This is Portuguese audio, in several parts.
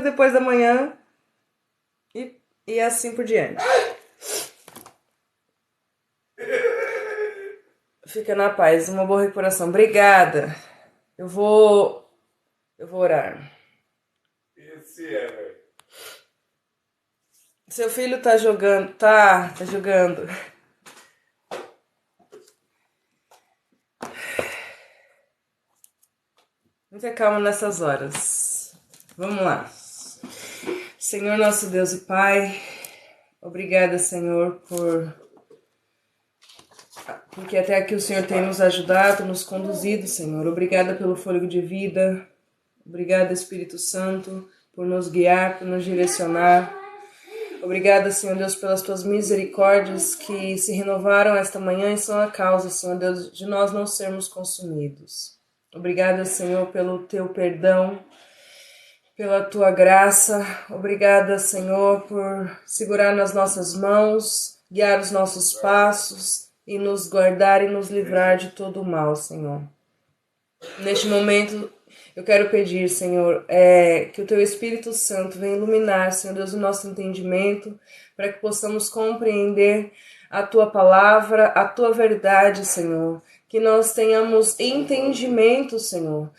depois da manhã e assim por diante. Fica na paz, uma boa recuperação. Obrigada. Eu vou orar. Esse é, velho. Seu filho tá jogando, tá jogando. Muita calma nessas horas. Vamos lá. Senhor nosso Deus e Pai, obrigada, Senhor, porque até aqui o Senhor tem nos ajudado, nos conduzido, Senhor. Obrigada pelo fôlego de vida. Obrigada, Espírito Santo, por nos guiar, por nos direcionar. Obrigada, Senhor Deus, pelas tuas misericórdias que se renovaram esta manhã e são a causa, Senhor Deus, de nós não sermos consumidos. Obrigada, Senhor, pelo teu perdão, pela tua graça. Obrigada, Senhor, por segurar nas nossas mãos, guiar os nossos passos e nos guardar e nos livrar de todo o mal, Senhor. Neste momento, eu quero pedir, Senhor, que o Teu Espírito Santo venha iluminar, Senhor Deus, o nosso entendimento, para que possamos compreender a Tua palavra, a Tua verdade, Senhor. Que nós tenhamos entendimento, Senhor,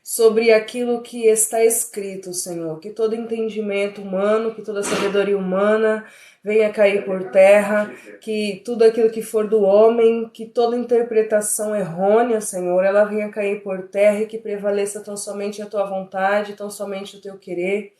sobre aquilo que está escrito, Senhor. Que todo entendimento humano, que toda sabedoria humana venha cair por terra, que tudo aquilo que for do homem, que toda interpretação errônea, Senhor, ela venha cair por terra e que prevaleça tão somente a Tua vontade, tão somente o Teu querer,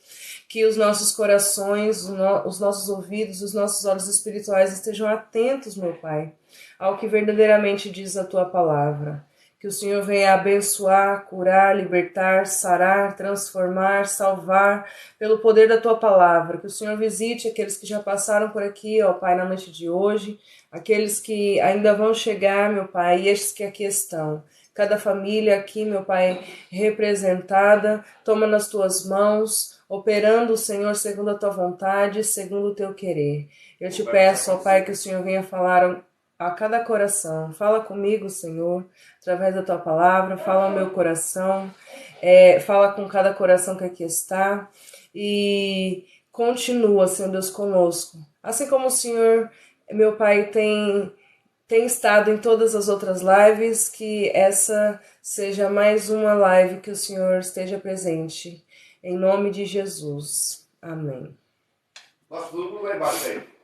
que os nossos corações, os nossos ouvidos, os nossos olhos espirituais estejam atentos, meu Pai, ao que verdadeiramente diz a Tua palavra. Que o Senhor venha abençoar, curar, libertar, sarar, transformar, salvar pelo poder da Tua palavra. Que o Senhor visite aqueles que já passaram por aqui, ó Pai, na noite de hoje, aqueles que ainda vão chegar, meu Pai, e estes que aqui estão. Cada família aqui, meu Pai, representada, toma nas Tuas mãos, operando, Senhor, segundo a Tua vontade, segundo o Teu querer. Eu te peço, ó Pai, que o Senhor venha falar a cada coração. Fala comigo, Senhor, através da Tua palavra, fala ao meu coração, fala com cada coração que aqui está e continua, Senhor Deus, conosco. Assim como o Senhor, meu Pai, tem estado em todas as outras lives, que essa seja mais uma live que o Senhor esteja presente. Em nome de Jesus. Amém. Nossa, todo mundo lá embaixo aí.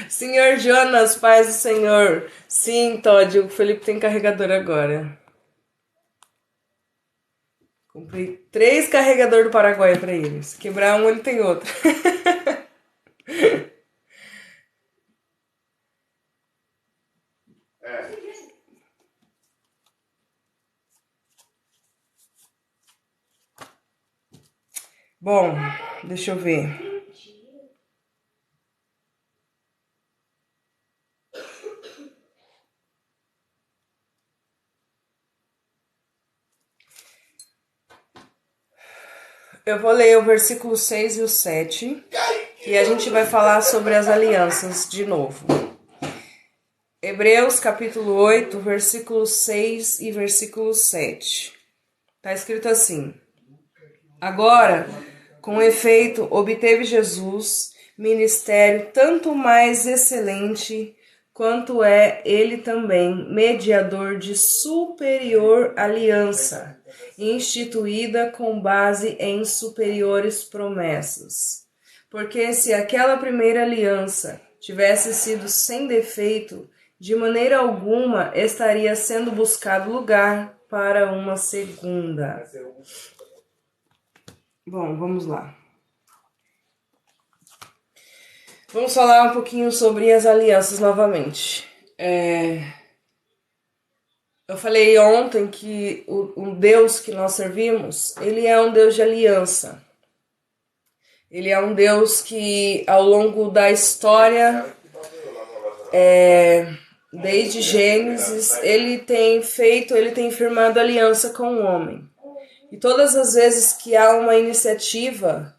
Senhor Jonas, paz do Senhor. Sim, Todd, o Felipe tem carregador agora. Comprei 3 carregadores do Paraguai para ele. Se quebrar um, ele tem outro. Bom, deixa eu ver. Eu vou ler o versículo 6 e o 7 e a gente vai falar sobre as alianças de novo. Hebreus capítulo 8, versículo 6 e versículo 7. Tá escrito assim: Agora, com efeito, obteve Jesus ministério tanto mais excelente, quanto é ele também mediador de superior aliança, instituída com base em superiores promessas. Porque se aquela primeira aliança tivesse sido sem defeito, de maneira alguma estaria sendo buscado lugar para uma segunda. Bom, vamos lá. Vamos falar um pouquinho sobre as alianças novamente. Eu falei ontem que o Deus que nós servimos, ele é um Deus de aliança. Ele é um Deus que ao longo da história, desde Gênesis, ele tem firmado aliança com o homem. E todas as vezes que há uma iniciativa,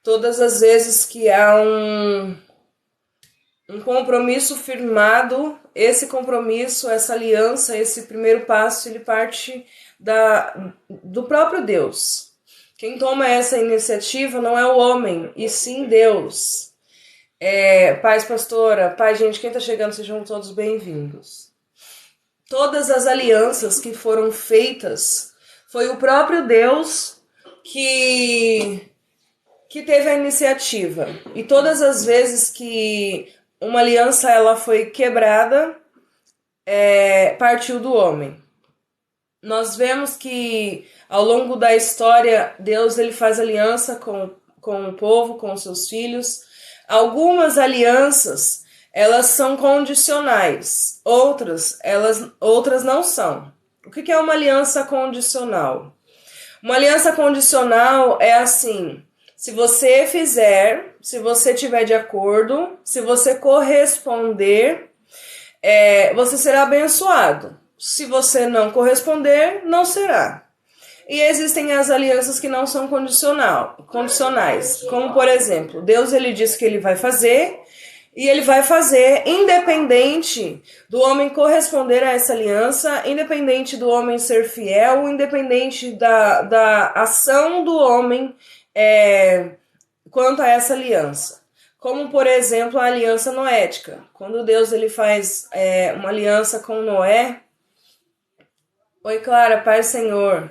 todas as vezes que há um compromisso firmado. Esse compromisso, essa aliança, esse primeiro passo, ele parte do próprio Deus. Quem toma essa iniciativa não é o homem, e sim Deus. Paz, pastora, paz, gente, quem está chegando, sejam todos bem-vindos. Todas as alianças que foram feitas, foi o próprio Deus que teve a iniciativa. E todas as vezes que uma aliança ela foi quebrada, partiu do homem. Nós vemos que ao longo da história, Deus ele faz aliança com o povo, com os seus filhos. Algumas alianças, elas são condicionais, outras não são. O que é uma aliança condicional? Uma aliança condicional é assim: se você fizer, se você tiver de acordo, se você corresponder, você será abençoado. Se você não corresponder, não será. E existem as alianças que não são condicionais. Como, por exemplo, Deus ele diz que ele vai fazer, e ele vai fazer independente do homem corresponder a essa aliança, independente do homem ser fiel, independente da ação do homem quanto a essa aliança. Como, por exemplo, a aliança noética. Quando Deus ele faz uma aliança com Noé. Oi, Clara, Pai Senhor.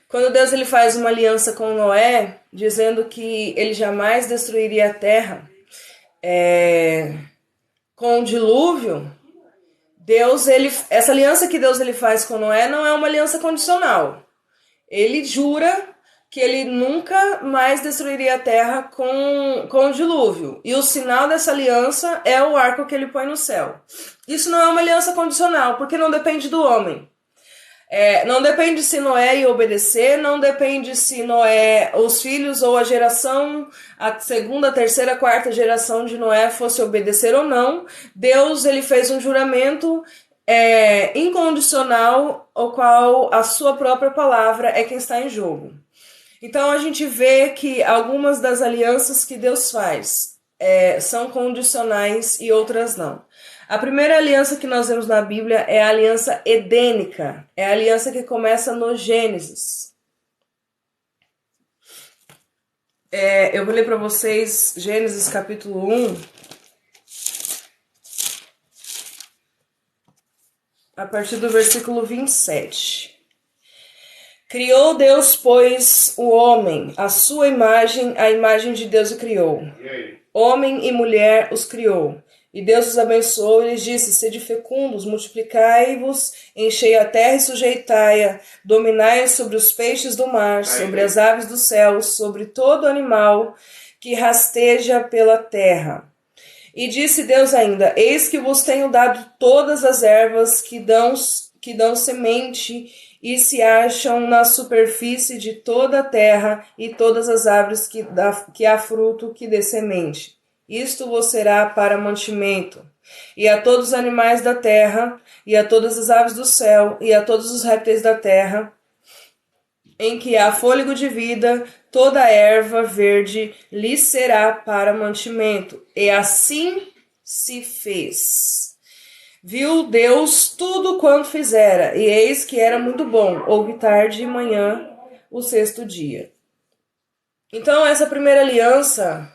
Quando Deus ele faz uma aliança com Noé, dizendo que ele jamais destruiria a terra com o dilúvio, essa aliança que Deus ele faz com Noé não é uma aliança condicional. Ele jura que ele nunca mais destruiria a terra com o dilúvio. E o sinal dessa aliança é o arco que ele põe no céu. Isso não é uma aliança condicional, porque não depende do homem. Não depende se Noé ia obedecer, não depende se Noé, os filhos ou a geração, a segunda, terceira, quarta geração de Noé fosse obedecer ou não. Deus ele fez um juramento incondicional, o qual a sua própria palavra é quem está em jogo. Então a gente vê que algumas das alianças que Deus faz são condicionais e outras não. A primeira aliança que nós vemos na Bíblia é a aliança edênica. É a aliança que começa no Gênesis. Eu vou ler para vocês Gênesis capítulo 1. A partir do versículo 27. Criou Deus, pois, o homem, a sua imagem, a imagem de Deus o criou. Homem e mulher os criou. E Deus os abençoou e lhes disse: sede fecundos, multiplicai-vos, enchei a terra e sujeitai-a, dominai sobre os peixes do mar, sobre as aves do céu, sobre todo animal que rasteja pela terra. E disse Deus ainda: eis que vos tenho dado todas as ervas que dão semente e se acham na superfície de toda a terra, e todas as árvores que há fruto que dê semente. Isto vos será para mantimento. E a todos os animais da terra, e a todas as aves do céu, e a todos os répteis da terra, em que há fôlego de vida, toda a erva verde lhes será para mantimento. E assim se fez. Viu Deus tudo quanto fizera, e eis que era muito bom. Houve tarde e manhã o sexto dia. Então essa primeira aliança...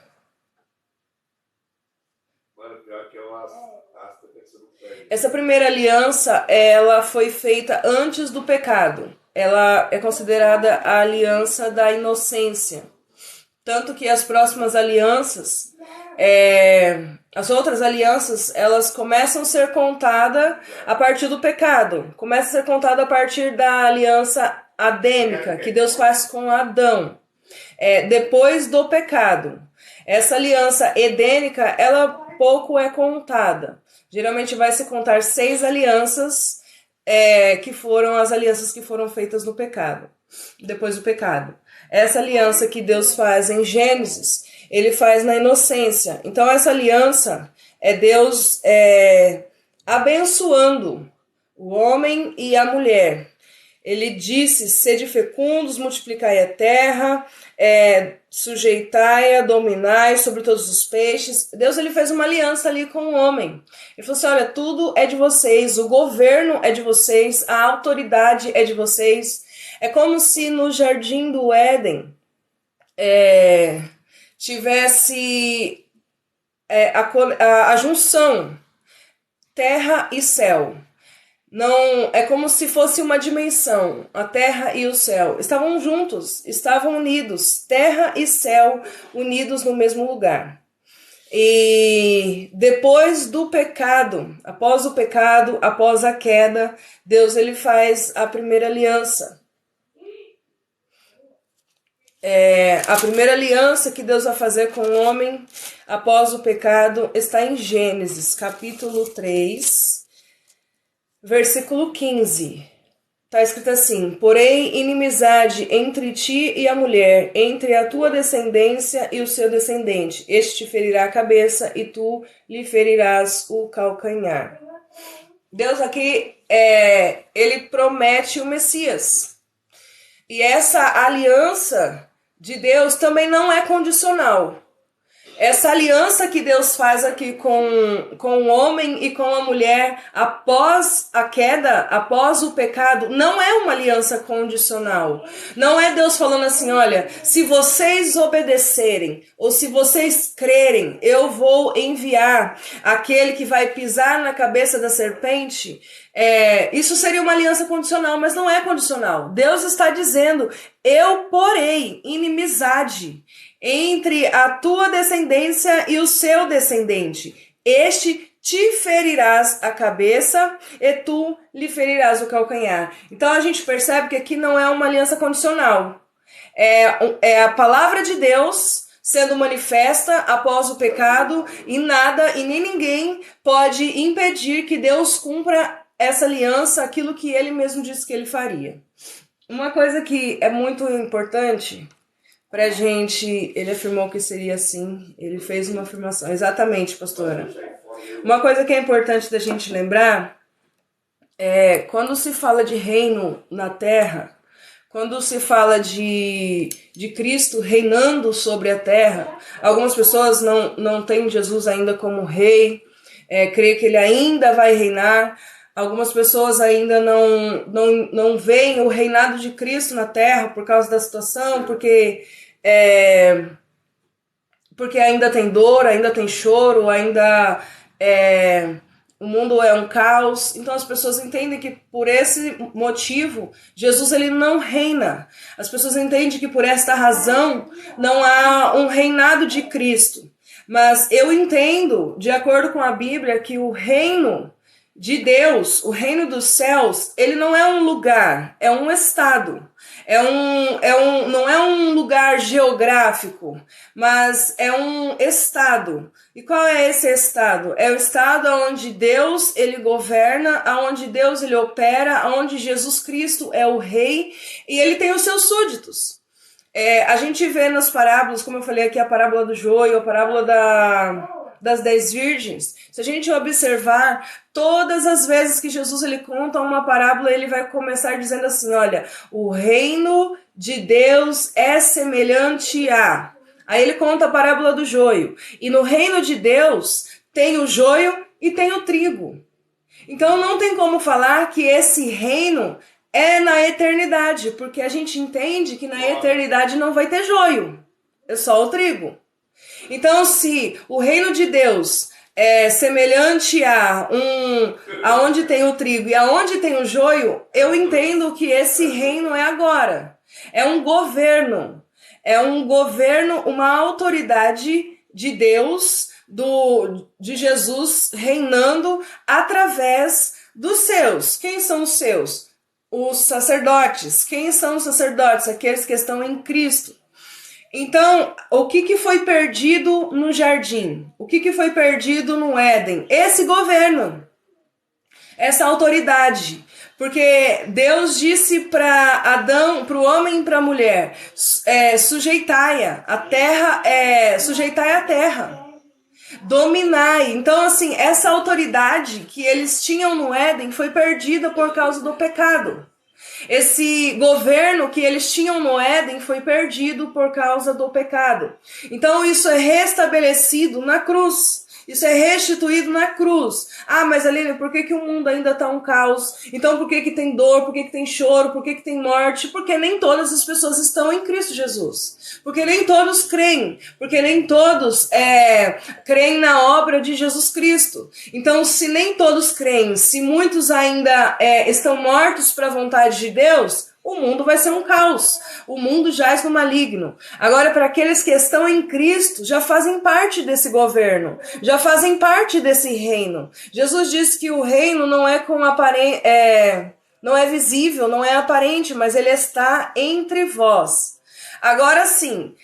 Essa primeira aliança, ela foi feita antes do pecado. Ela é considerada a aliança da inocência. Tanto que as próximas alianças, as outras alianças, elas começam a ser contadas a partir do pecado. Começa a ser contada a partir da aliança adêmica, que Deus faz com Adão, depois do pecado. Essa aliança edênica, ela pouco é contada. Geralmente vai se contar 6 alianças, que foram as alianças que foram feitas no pecado, depois do pecado. Essa aliança que Deus faz em Gênesis, ele faz na inocência. Então essa aliança é Deus abençoando o homem e a mulher. Ele disse: sede fecundos, multiplicai a terra, sujeitai-a, dominai sobre todos os peixes. Deus, ele fez uma aliança ali com o homem. Ele falou assim: olha, tudo é de vocês, o governo é de vocês, a autoridade é de vocês. É como se no jardim do Éden tivesse a junção terra e céu. Não, é como se fosse uma dimensão, a terra e o céu. Estavam juntos, estavam unidos, terra e céu unidos no mesmo lugar. E depois do pecado, após a queda, Deus ele faz a primeira aliança. A primeira aliança que Deus vai fazer com o homem após o pecado está em Gênesis, capítulo 3, versículo 15, está escrito assim: porém, inimizade entre ti e a mulher, entre a tua descendência e o seu descendente. Este te ferirá a cabeça e tu lhe ferirás o calcanhar. Deus aqui, ele promete o Messias. E essa aliança de Deus também não é condicional. Essa aliança que Deus faz aqui com o homem e com a mulher após a queda, após o pecado, não é uma aliança condicional. Não é Deus falando assim: olha, se vocês obedecerem ou se vocês crerem, eu vou enviar aquele que vai pisar na cabeça da serpente. Isso seria uma aliança condicional, mas não é condicional. Deus está dizendo: eu porei inimizade entre a tua descendência e o seu descendente. Este te ferirás a cabeça e tu lhe ferirás o calcanhar. Então a gente percebe que aqui não é uma aliança condicional. É a palavra de Deus sendo manifesta após o pecado, e nada e nem ninguém pode impedir que Deus cumpra essa aliança, aquilo que ele mesmo disse que ele faria. Uma coisa que é muito importante pra gente, ele afirmou que seria assim, ele fez uma afirmação. Exatamente, pastora. Uma coisa que é importante da gente lembrar quando se fala de reino na terra, quando se fala de Cristo reinando sobre a terra, algumas pessoas não têm Jesus ainda como rei, crê que ele ainda vai reinar. Algumas pessoas ainda não veem o reinado de Cristo na terra por causa da situação, porque ainda tem dor, ainda tem choro, ainda o mundo é um caos. Então as pessoas entendem que por esse motivo Jesus ele não reina. As pessoas entendem que por esta razão não há um reinado de Cristo. Mas eu entendo, de acordo com a Bíblia, que o reino de Deus, o reino dos céus, ele não é um lugar, é um estado. Não é um lugar geográfico, mas é um estado. E qual é esse estado? É o estado onde Deus ele governa, onde Deus ele opera, onde Jesus Cristo é o rei e ele tem os seus súditos. A gente vê nas parábolas, como eu falei aqui, a parábola do joio, a parábola das 10 virgens. Se a gente observar, todas as vezes que Jesus ele conta uma parábola, ele vai começar dizendo assim: olha, o reino de Deus é semelhante a... Aí ele conta a parábola do joio. E no reino de Deus tem o joio e tem o trigo. Então não tem como falar que esse reino é na eternidade, porque a gente entende que na eternidade não vai ter joio, é só o trigo. Então, se o reino de Deus é semelhante aonde tem o trigo e aonde tem o joio, eu entendo que esse reino é agora. É um governo, uma autoridade de Deus, de Jesus reinando através dos seus. Quem são os seus? Os sacerdotes. Quem são os sacerdotes? Aqueles que estão em Cristo. Então, o que foi perdido no jardim? O que foi perdido no Éden? Esse governo, essa autoridade. Porque Deus disse para Adão, para o homem e para a mulher, sujeitai-a, sujeitai a terra, dominai. Então, assim, essa autoridade que eles tinham no Éden foi perdida por causa do pecado. Esse governo que eles tinham no Éden foi perdido por causa do pecado. Então isso é restabelecido na cruz. Isso é restituído na cruz. Ah, mas Aline, por que o mundo ainda está um caos? Então por que tem dor? Por que tem choro? Por que tem morte? Porque nem todas as pessoas estão em Cristo Jesus. Porque nem todos creem. Porque nem todos creem na obra de Jesus Cristo. Então, se nem todos creem, se muitos ainda estão mortos para a vontade de Deus, o mundo vai ser um caos. O mundo jaz no maligno. Agora, para aqueles que estão em Cristo, já fazem parte desse governo, já fazem parte desse reino. Jesus disse que o reino não é não é visível, não é aparente, mas ele está entre vós. Agora sim,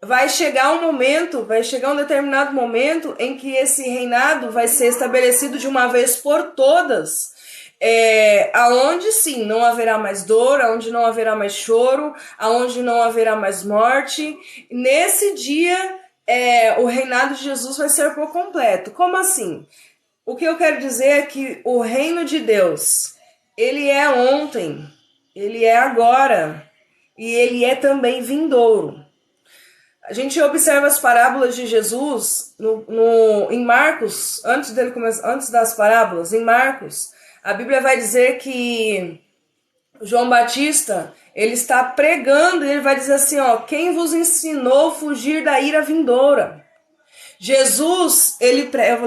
vai chegar um determinado momento em que esse reinado vai ser estabelecido de uma vez por todas. Aonde sim não haverá mais dor, aonde não haverá mais choro, aonde não haverá mais morte. Nesse dia o reinado de Jesus vai ser por completo. Como assim? O que eu quero dizer é que o reino de Deus, ele é ontem, ele é agora e ele é também vindouro. A gente observa as parábolas de Jesus em Marcos, antes das parábolas, em Marcos. A Bíblia vai dizer que João Batista, ele está pregando e ele vai dizer assim, quem vos ensinou a fugir da ira vindoura? Jesus, eu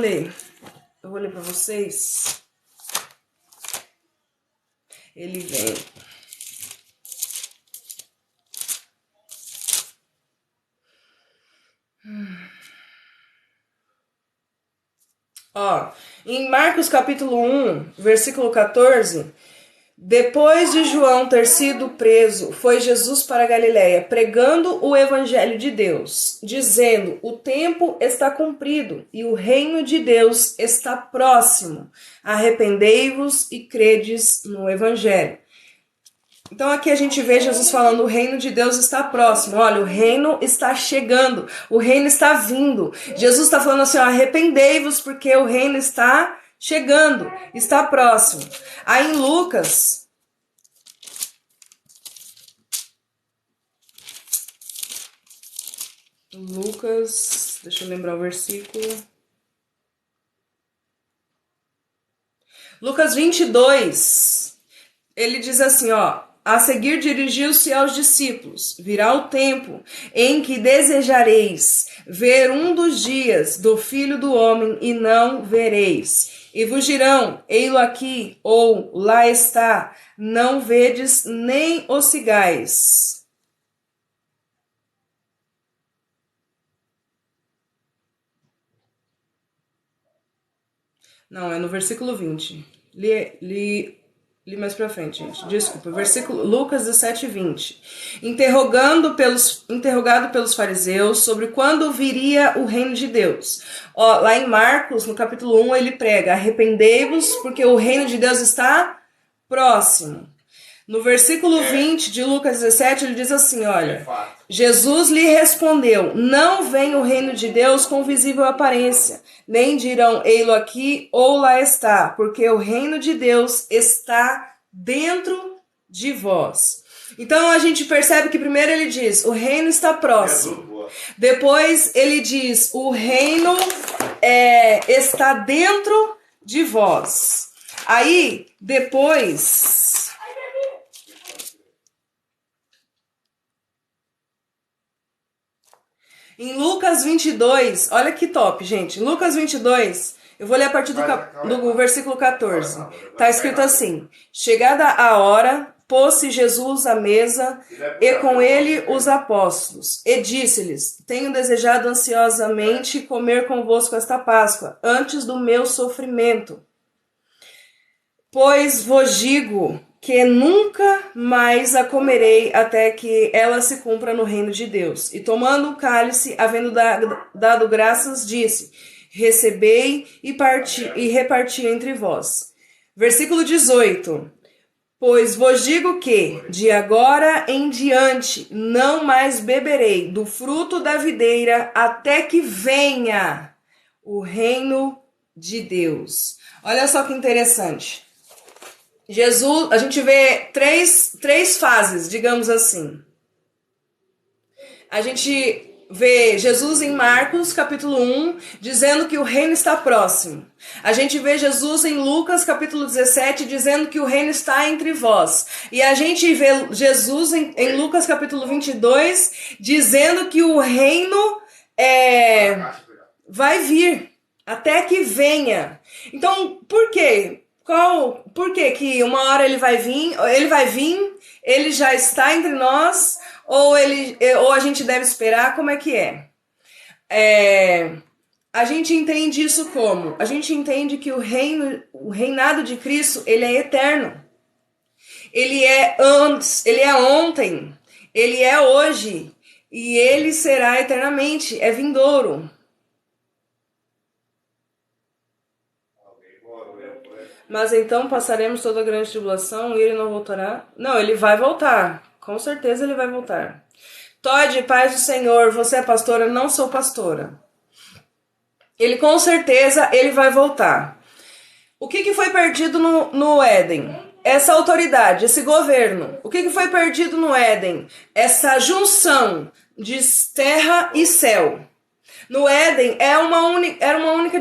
vou ler para vocês. Ele vem. Em Marcos capítulo 1, versículo 14, depois de João ter sido preso, foi Jesus para Galiléia, pregando o evangelho de Deus, dizendo, o tempo está cumprido e o reino de Deus está próximo. Arrependei-vos e credes no evangelho. Então aqui a gente vê Jesus falando, o reino de Deus está próximo. Olha, o reino está chegando, o reino está vindo. Jesus está falando assim, arrependei-vos porque o reino está chegando, está próximo. Aí em Lucas, deixa eu lembrar o versículo. Lucas 22, ele diz assim, a seguir dirigiu-se aos discípulos. Virá o tempo em que desejareis ver um dos dias do Filho do Homem e não vereis. E vos dirão, ei-lo aqui, ou lá está, não vedes nem o sigais. Não, é no versículo 20. Li mais pra frente, gente. Desculpa. Versículo Lucas 17, 20. Interrogado pelos fariseus sobre quando viria o reino de Deus. Lá em Marcos, no capítulo 1, ele prega, arrependei-vos porque o reino de Deus está próximo. No versículo 20 de Lucas 17, ele diz assim, olha, Jesus lhe respondeu, não vem o reino de Deus com visível aparência, nem dirão, ei-lo aqui ou lá está, porque o reino de Deus está dentro de vós. Então a gente percebe que primeiro ele diz, o reino está próximo. Depois ele diz, o reino está dentro de vós. Aí, depois... Em Lucas 22, olha que top, gente. Em Lucas 22, eu vou ler a partir do versículo 14. Está escrito assim, chegada a hora, pôs-se Jesus à mesa e com ele os apóstolos. E disse-lhes, tenho desejado ansiosamente comer convosco esta Páscoa, antes do meu sofrimento. Pois vos digo que nunca mais a comerei até que ela se cumpra no reino de Deus. E tomando o cálice, havendo dado graças, disse, recebei e reparti entre vós. Versículo 18. Pois vos digo que, de agora em diante, não mais beberei do fruto da videira até que venha o reino de Deus. Olha só que interessante. Jesus, a gente vê três fases, digamos assim. A gente vê Jesus em Marcos, capítulo 1, dizendo que o reino está próximo. A gente vê Jesus em Lucas, capítulo 17, dizendo que o reino está entre vós. E a gente vê Jesus em Lucas, capítulo 22, dizendo que o reino vai vir, até que venha. Então, por quê? Por que que uma hora ele vai vir, ele já está entre nós, ou a gente deve esperar? Como é que é? A gente entende isso como? A gente entende que o reinado de Cristo, ele é eterno. Ele é antes, ele é ontem, ele é hoje, e ele será eternamente, é vindouro. Mas então passaremos toda a grande tribulação e ele não voltará? Não, ele vai voltar. Com certeza ele vai voltar. Todd, paz do Senhor, você é pastora? Não sou pastora. Ele com certeza ele vai voltar. O que foi perdido no Éden? Essa autoridade, esse governo. O que foi perdido no Éden? Essa junção de terra e céu. No Éden era uma única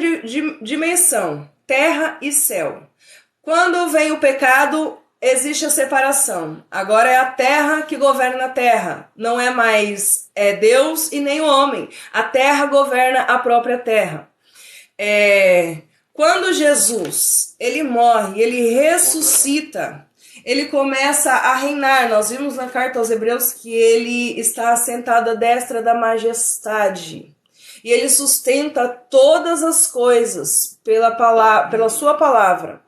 dimensão, terra e céu. Quando vem o pecado, existe a separação. Agora é a terra que governa a terra. Não é mais Deus e nem o homem. A terra governa a própria terra. Quando Jesus ele morre, ele ressuscita, ele começa a reinar. Nós vimos na carta aos Hebreus que ele está assentado à destra da majestade. E ele sustenta todas as coisas pela sua palavra.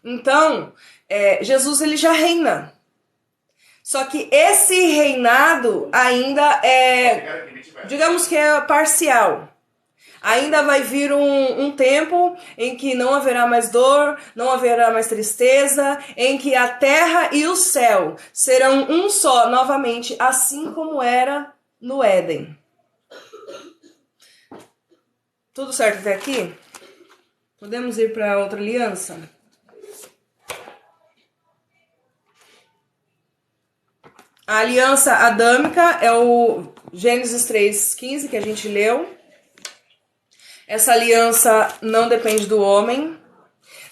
Então, Jesus ele já reina. Só que esse reinado ainda digamos que é parcial. Ainda vai vir um tempo em que não haverá mais dor, não haverá mais tristeza, em que a terra e o céu serão um só novamente, assim como era no Éden. Tudo certo até aqui? Podemos ir para outra aliança? A aliança adâmica é o Gênesis 3:15 que a gente leu. Essa aliança não depende do homem.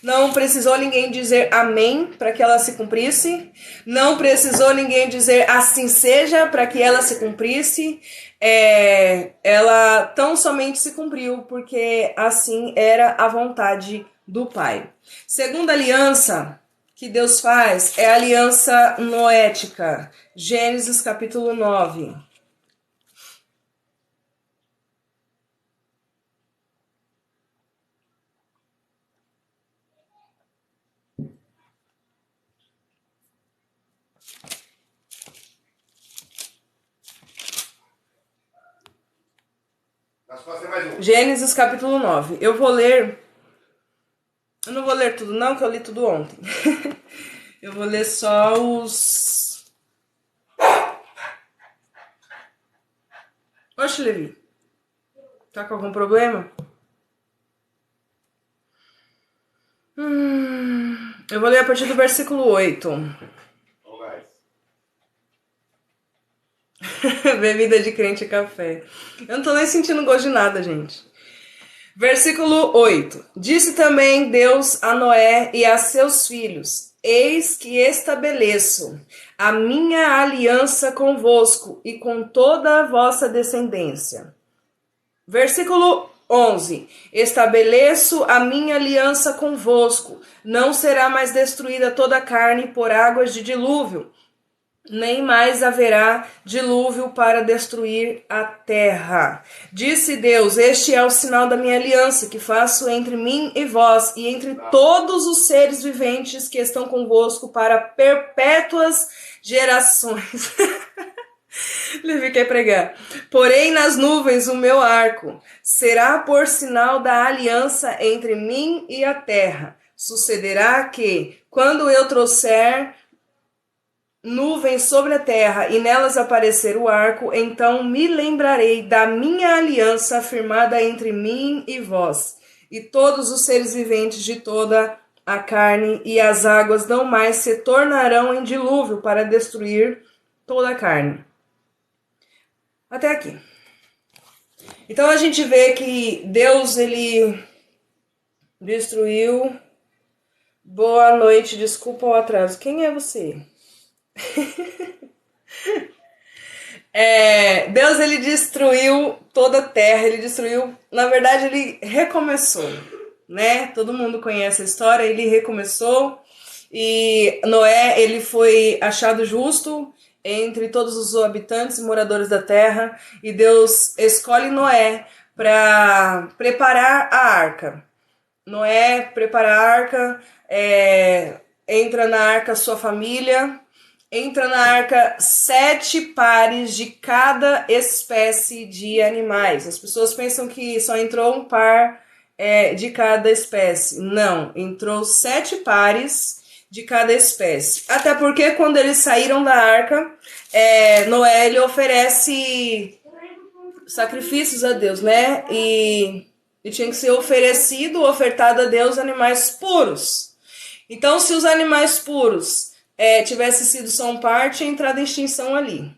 Não precisou ninguém dizer amém para que ela se cumprisse. Não precisou ninguém dizer assim seja para que ela se cumprisse. Ela tão somente se cumpriu porque assim era a vontade do Pai. Segunda aliança que Deus faz é a aliança noética. Gênesis capítulo 9. Gênesis capítulo 9. Eu não vou ler tudo não, que eu li tudo ontem. Eu vou ler só os... Oxe, Levi. Tá com algum problema? Eu vou ler a partir do versículo 8. Bebida de crente é café. Eu não tô nem sentindo gosto de nada, gente. Versículo 8. Disse também Deus a Noé e a seus filhos: Eis que estabeleço a minha aliança convosco e com toda a vossa descendência. Versículo 11. Estabeleço a minha aliança convosco. Não será mais destruída toda a carne por águas de dilúvio, nem mais haverá dilúvio para destruir a terra. Disse Deus: Este é o sinal da minha aliança, que faço entre mim e vós, e entre todos os seres viventes que estão convosco para perpétuas gerações. Levi quer pregar. Porém nas nuvens o meu arco será por sinal da aliança entre mim e a terra. Sucederá que, quando eu trouxer nuvens sobre a terra e nelas aparecer o arco, então me lembrarei da minha aliança firmada entre mim e vós e todos os seres viventes de toda a carne, e as águas não mais se tornarão em dilúvio para destruir toda a carne. Até aqui. Então a gente vê que Deus, ele destruiu. Boa noite, desculpa o atraso. Quem é você? Deus, ele destruiu toda a terra, ele destruiu, na verdade ele recomeçou, né? Todo mundo conhece a história, ele recomeçou e Noé, ele foi achado justo entre todos os habitantes e moradores da terra, e Deus escolhe Noé para preparar a arca. Noé prepara a arca, entra na arca sua família, entra na arca 7 pares de cada espécie de animais. As pessoas pensam que só entrou um par de cada espécie. Não, entrou 7 pares de cada espécie. Até porque quando eles saíram da arca, Noé ele oferece sacrifícios a Deus, né? E tinha que ser ofertado a Deus animais puros. Então, se os animais puros tivesse sido só um par, tinha entrado em extinção ali.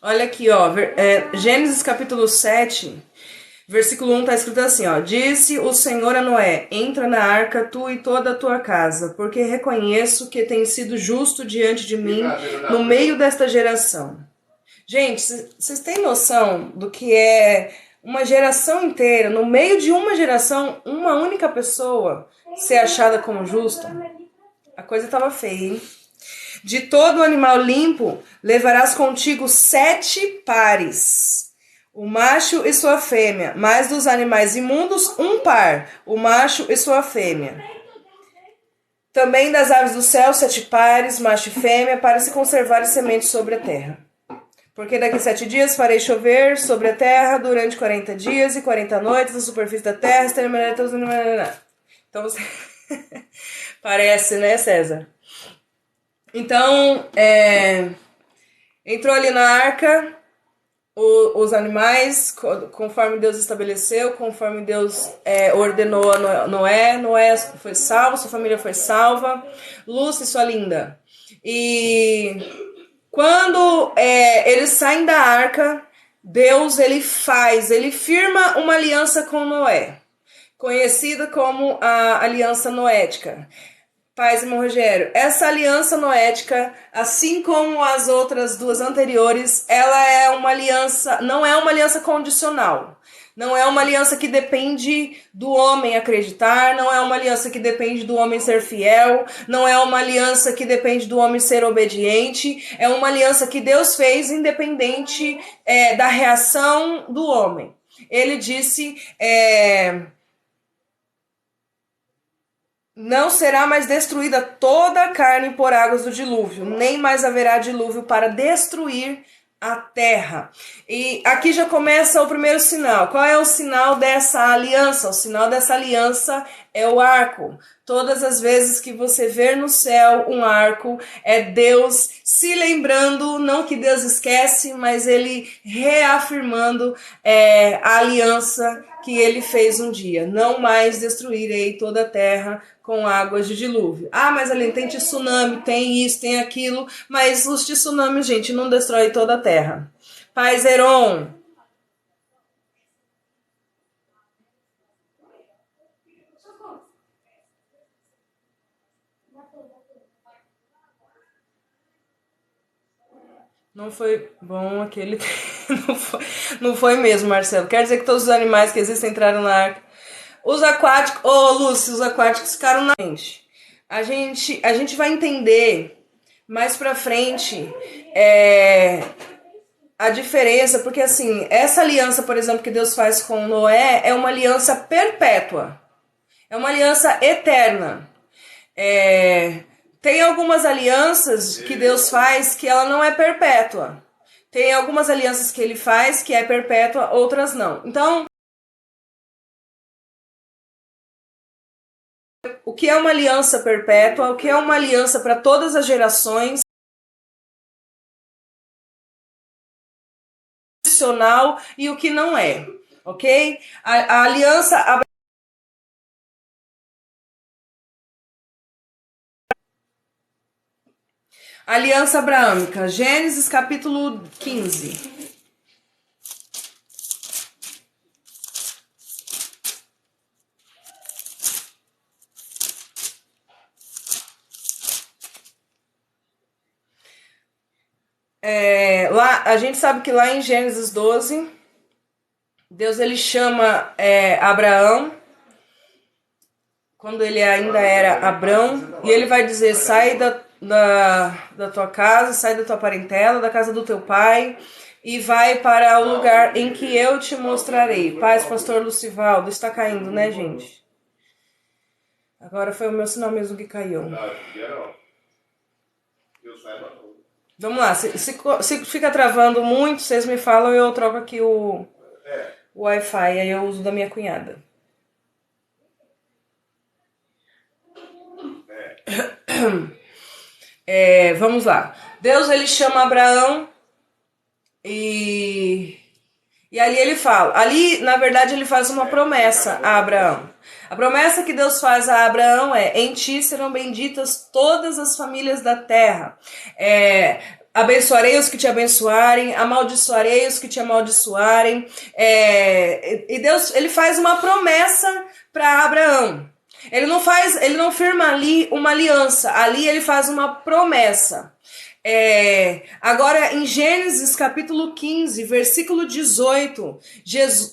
Olha aqui, ó, Gênesis capítulo 7, versículo 1 está escrito assim, ó: Disse o Senhor a Noé: Entra na arca, tu e toda a tua casa, porque reconheço que tens sido justo diante de mim no meio desta geração. Gente, vocês têm noção do que é uma geração inteira, no meio de uma geração, uma única pessoa ser achada como justa? A coisa estava feia, hein? De todo animal limpo, levarás contigo 7 pares, o macho e sua fêmea, mas dos animais imundos, um par, o macho e sua fêmea. Também das aves do céu, 7 pares, macho e fêmea, para se conservar sementes sobre a terra. Porque daqui 7 dias farei chover sobre a terra durante 40 dias e 40 noites, a superfície da terra exterminarei todos os animais. Então, você... parece, né, César? Então, entrou ali na arca os animais, conforme Deus estabeleceu, conforme Deus ordenou a Noé. Noé foi salvo, sua família foi salva. Lúcia, sua linda. E quando eles saem da arca, Deus ele firma uma aliança com Noé, conhecida como a aliança noética. Paz, irmão Rogério, essa aliança noética, assim como as outras 2 anteriores, ela é uma aliança, não é uma aliança condicional. Não é uma aliança que depende do homem acreditar, não é uma aliança que depende do homem ser fiel, não é uma aliança que depende do homem ser obediente, é uma aliança que Deus fez independente da reação do homem. Ele disse... Não será mais destruída toda a carne por águas do dilúvio, nem mais haverá dilúvio para destruir a terra. E aqui já começa o primeiro sinal. Qual é o sinal dessa aliança? O sinal dessa aliança é o arco. Todas as vezes que você ver no céu um arco, é Deus se lembrando, não que Deus esquece, mas ele reafirmando a aliança que ele fez um dia. Não mais destruirei toda a terra com águas de dilúvio. Ah, mas ali tem tsunami, tem isso, tem aquilo, mas os tsunamis, gente, não destrói toda a terra. Pai Zeron. Não foi bom aquele... não foi mesmo, Marcelo. Quer dizer que todos os animais que existem entraram na arca. Os aquáticos... Lúcio, os aquáticos ficaram na mente. A gente vai entender mais pra frente a diferença, porque assim, essa aliança, por exemplo, que Deus faz com Noé é uma aliança perpétua. É uma aliança eterna. Tem algumas alianças que Deus faz que ela não é perpétua. Tem algumas alianças que ele faz que é perpétua, outras não. Então, o que é uma aliança perpétua, o que é uma aliança para todas as gerações, e o que não é, ok? A aliança Aliança abraâmica, Gênesis capítulo 15. Lá, a gente sabe que lá em Gênesis 12, Deus ele chama Abraão, quando ele ainda era Abrão, e ele vai dizer, sai da tua casa, sai da tua parentela, da casa do teu pai, e vai para o lugar em que eu te mostrarei. Paz, pastor Lucivaldo, está caindo, né, gente? Agora foi o meu sinal mesmo que caiu. Vamos lá, se fica travando muito, vocês me falam e eu troco aqui o Wi-Fi, aí eu uso da minha cunhada. Vamos lá. Deus ele chama Abraão e ali ele fala. Ali, na verdade, ele faz uma promessa a Abraão. A promessa que Deus faz a Abraão é: em ti serão benditas todas as famílias da terra. Abençoarei os que te abençoarem, amaldiçoarei os que te amaldiçoarem. E Deus ele faz uma promessa para Abraão. Ele não firma ali uma aliança, ali ele faz uma promessa. Agora em Gênesis capítulo 15, versículo 18,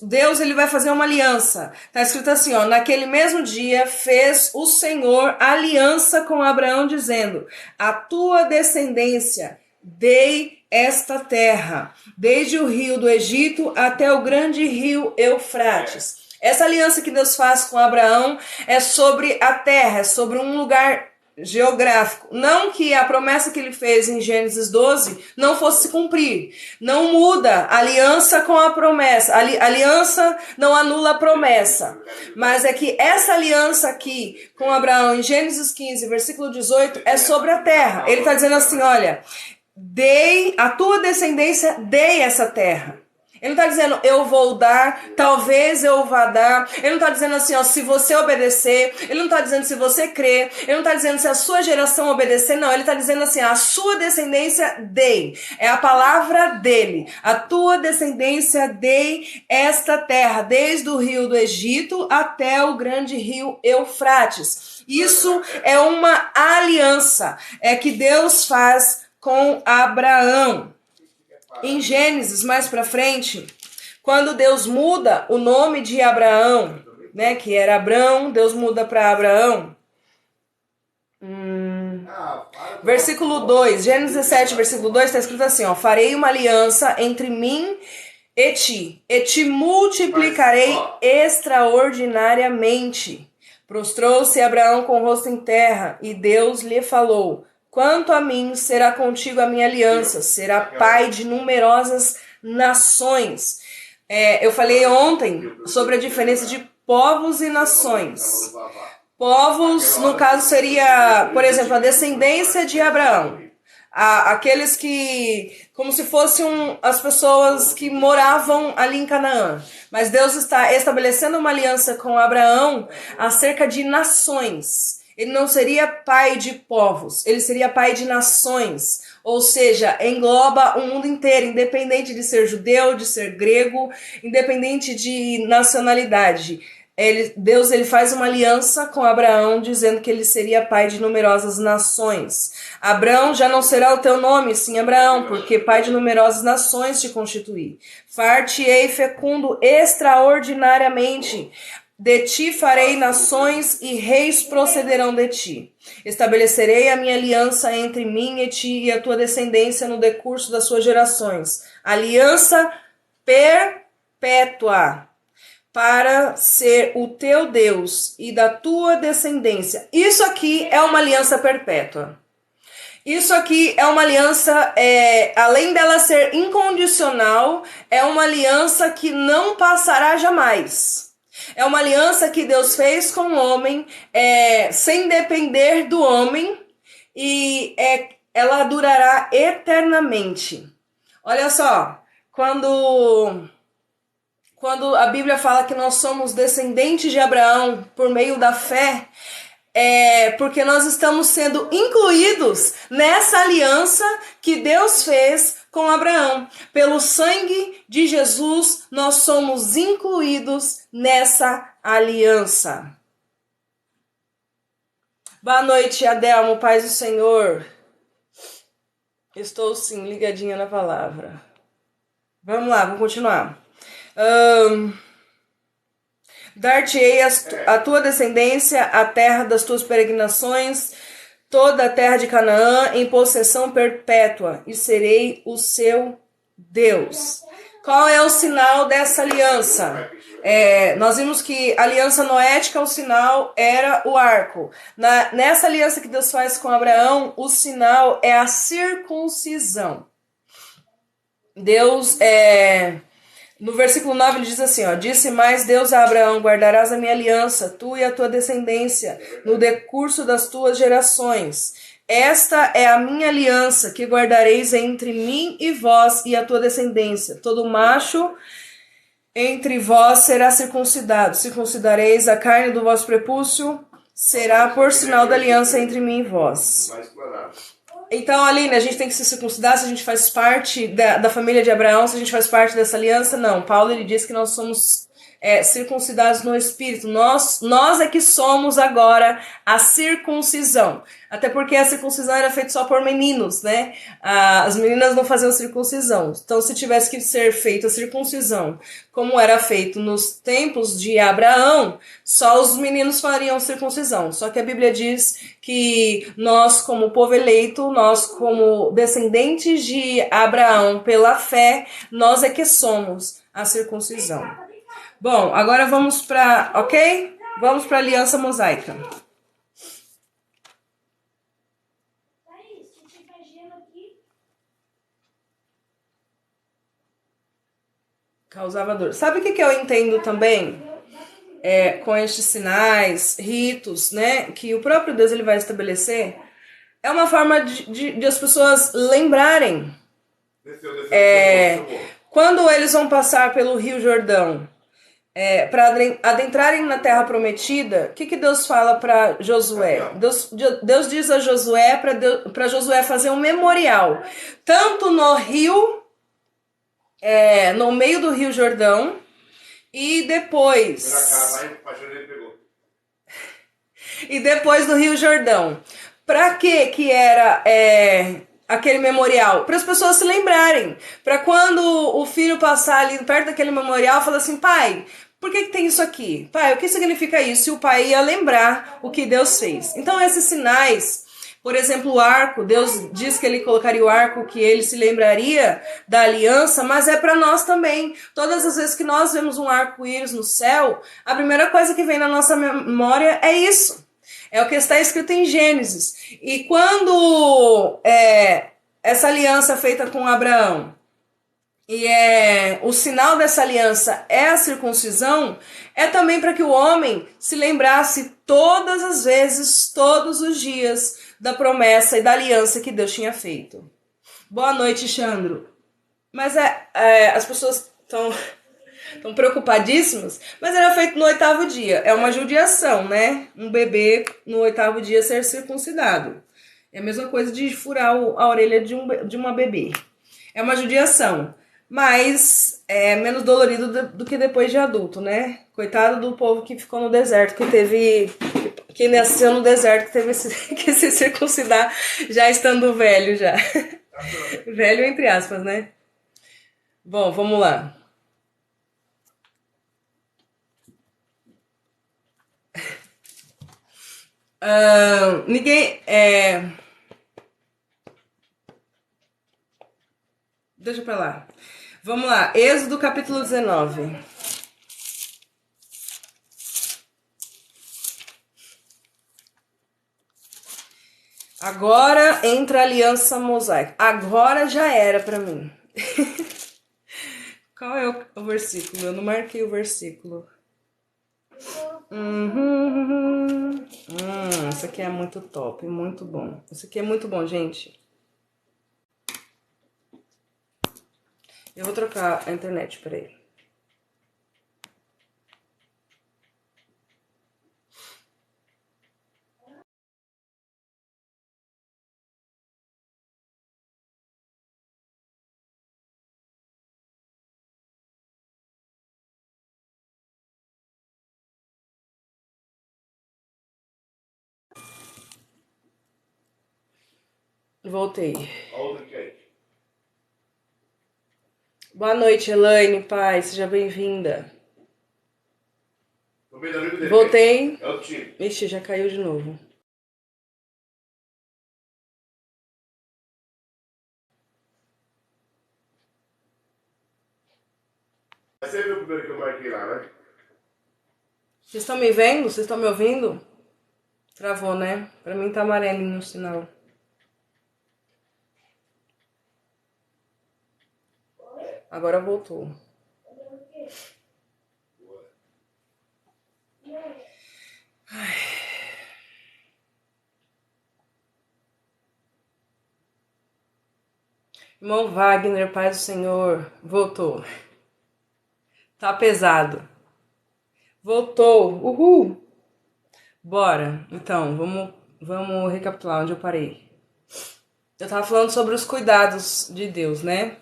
Deus ele vai fazer uma aliança. Está escrito assim, ó: naquele mesmo dia fez o Senhor aliança com Abraão, dizendo: a tua descendência dei esta terra, desde o rio do Egito até o grande rio Eufrates. Essa aliança que Deus faz com Abraão é sobre a terra, é sobre um lugar geográfico. Não que a promessa que ele fez em Gênesis 12 não fosse se cumprir. Não muda a aliança com a promessa. Aliança não anula a promessa. Mas é que essa aliança aqui com Abraão em Gênesis 15, versículo 18, é sobre a terra. Ele está dizendo assim, olha, dei a tua descendência, dei essa terra. Ele não está dizendo eu vou dar, talvez eu vá dar. Ele não está dizendo assim, ó, se você obedecer. Ele não está dizendo se você crer. Ele não está dizendo se a sua geração obedecer. Não, ele está dizendo assim, a sua descendência dei. É a palavra dele. A tua descendência dei esta terra, desde o rio do Egito até o grande rio Eufrates. Isso é uma aliança que Deus faz com Abraão. Em Gênesis, mais para frente, quando Deus muda o nome de Abraão, né, que era Abrão, Deus muda para Abraão. Versículo 2, Gênesis 17, versículo 2, está escrito assim, ó: farei uma aliança entre mim e te multiplicarei extraordinariamente. Prostrou-se Abraão com o rosto em terra, e Deus lhe falou: quanto a mim, será contigo a minha aliança, será pai de numerosas nações. Eu falei ontem sobre a diferença de povos e nações. Povos, no caso, seria, por exemplo, a descendência de Abraão. Aqueles que, como se fossem as pessoas que moravam ali em Canaã. Mas Deus está estabelecendo uma aliança com Abraão acerca de nações. Ele não seria pai de povos, ele seria pai de nações. Ou seja, engloba o mundo inteiro, independente de ser judeu, de ser grego, independente de nacionalidade. Deus ele faz uma aliança com Abraão, dizendo que ele seria pai de numerosas nações. Abraão já não será o teu nome, sim Abraão, porque pai de numerosas nações te constituí. Far-te-ei fecundo extraordinariamente. De ti farei nações e reis procederão de ti. Estabelecerei a minha aliança entre mim e ti e a tua descendência no decurso das suas gerações. Aliança perpétua para ser o teu Deus e da tua descendência. Isso aqui é uma aliança perpétua. Isso aqui é uma aliança, além dela ser incondicional, é uma aliança que não passará jamais. É uma aliança que Deus fez com o homem, sem depender do homem, e ela durará eternamente. Olha só, quando a Bíblia fala que nós somos descendentes de Abraão por meio da fé, porque nós estamos sendo incluídos nessa aliança que Deus fez com Abraão. Pelo sangue de Jesus, nós somos incluídos nessa aliança. Boa noite, Adelmo, paz do Senhor. Estou sim ligadinha na palavra. Vamos lá, vamos continuar. Dar-te-ei a tua descendência, a terra das tuas peregrinações, toda a terra de Canaã, em possessão perpétua, e serei o seu Deus. Qual é o sinal dessa aliança? Nós vimos que a aliança noética, o sinal era o arco. Nessa aliança que Deus faz com Abraão, o sinal é a circuncisão. Deus, no versículo 9 ele diz assim, disse mais Deus a Abraão, guardarás a minha aliança, tu e a tua descendência, no decurso das tuas gerações. Esta é a minha aliança que guardareis entre mim e vós e a tua descendência. Todo macho entre vós será circuncidado. Circuncidareis a carne do vosso prepúcio, será por sinal da aliança entre mim e vós. Então, Aline, a gente tem que se circuncidar se a gente faz parte da família de Abraão, se a gente faz parte dessa aliança? Não. Paulo ele diz que nós somos circuncidados no Espírito. Nós é que somos agora a circuncisão. Até porque a circuncisão era feita só por meninos, né? As meninas não faziam circuncisão. Então, se tivesse que ser feita a circuncisão, como era feito nos tempos de Abraão, só os meninos fariam circuncisão. Só que a Bíblia diz que nós, como povo eleito, nós, como descendentes de Abraão pela fé, nós é que somos a circuncisão. Bom, agora vamos para, ok? Vamos para a aliança mosaica. Causava dor. Sabe o que eu entendo também? Com estes sinais, ritos, né? Que o próprio Deus ele vai estabelecer. É uma forma de as pessoas lembrarem. Quando eles vão passar pelo Rio Jordão, para adentrarem na Terra Prometida, o que Deus fala para Josué? Deus diz a Josué para Josué fazer um memorial, tanto no rio, no meio do Rio Jordão, e depois do Rio Jordão. Para que era aquele memorial? Para as pessoas se lembrarem. Para quando o filho passar ali perto daquele memorial, falar assim, pai, por que tem isso aqui? Pai, o que significa isso? E o pai ia lembrar o que Deus fez. Então esses sinais, por exemplo, o arco, Deus diz que ele colocaria o arco, que ele se lembraria da aliança, mas é para nós também. Todas as vezes que nós vemos um arco-íris no céu, a primeira coisa que vem na nossa memória é isso. É o que está escrito em Gênesis. E quando essa aliança feita com Abraão, e o sinal dessa aliança é a circuncisão, é também para que o homem se lembrasse todas as vezes, todos os dias, da promessa e da aliança que Deus tinha feito. Boa noite, Xandro. Mas as pessoas estão preocupadíssimas, mas era feito no 8º dia. É uma judiação, né? Um bebê no 8º dia ser circuncidado. É a mesma coisa de furar a orelha de uma bebê. É uma judiação, mas é menos dolorido do que depois de adulto, né? Coitado do povo que ficou no deserto, que nasceu no deserto, que teve que se circuncidar já estando velho já. Velho entre aspas, né? Bom, vamos lá. Deixa pra lá. Vamos lá, Êxodo capítulo 19. Agora entra a aliança mosaica. Agora já era pra mim. Qual é o versículo? Eu não marquei o versículo. Isso aqui é muito top, muito bom. Isso aqui é muito bom, gente. Eu vou trocar a internet, peraí. Voltei. Boa noite, Elaine, pai, seja bem-vinda. Voltei. Ixi, já caiu de novo. Você viu o primeiro que eu marquei lá, né? Vocês estão me vendo? Vocês estão me ouvindo? Travou, né? Pra mim tá amarelinho o sinal. Agora voltou. Ai. Irmão Wagner, paz do Senhor, voltou. Tá pesado. Voltou. Uhul. Bora. Então, vamos recapitular onde eu parei. Eu tava falando sobre os cuidados de Deus, né?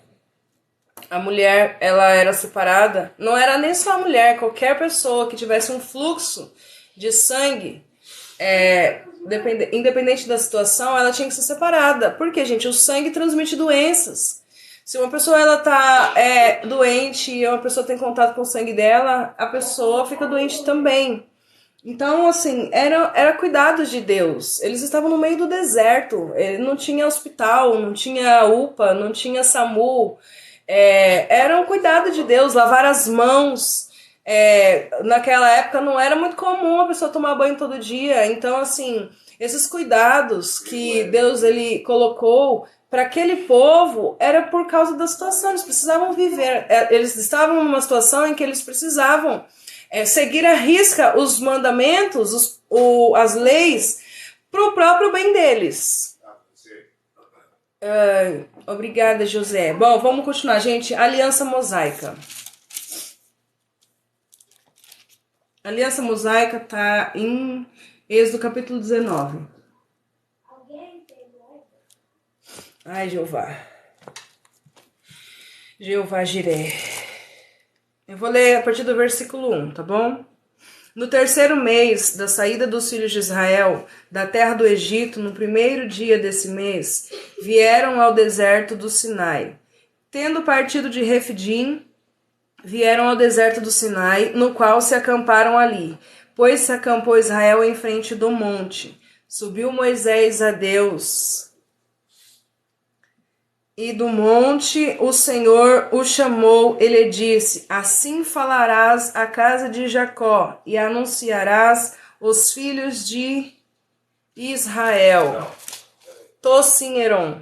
A mulher, ela era separada. Não era nem só a mulher, qualquer pessoa que tivesse um fluxo de sangue, independente da situação, ela tinha que ser separada. Porque, gente, o sangue transmite doenças. Se uma pessoa ela tá doente e uma pessoa tem contato com o sangue dela, a pessoa fica doente também. Então, assim, era cuidados de Deus. Eles estavam no meio do deserto. Não tinha hospital, não tinha UPA, não tinha SAMU. Era um cuidado de Deus, lavar as mãos. Naquela época não era muito comum a pessoa tomar banho todo dia. Então, assim, esses cuidados que Deus ele colocou para aquele povo era por causa da situação. Eles precisavam viver. Eles estavam numa situação em que eles precisavam seguir à risca os mandamentos, as leis, para o próprio bem deles. Obrigada, José. Bom, vamos continuar, gente. Aliança mosaica. A Aliança mosaica está em Êxodo capítulo 19. Ai, Jeová. Jeová Jiré. Eu vou ler a partir do versículo 1, tá bom? No terceiro mês da saída dos filhos de Israel da terra do Egito, no primeiro dia desse mês, vieram ao deserto do Sinai. Tendo partido de Refidim, vieram ao deserto do Sinai, no qual se acamparam ali, pois se acampou Israel em frente do monte. Subiu Moisés a Deus, e do monte o Senhor o chamou, ele disse: assim falarás à casa de Jacó, e anunciarás os filhos de Israel. Tossinheron.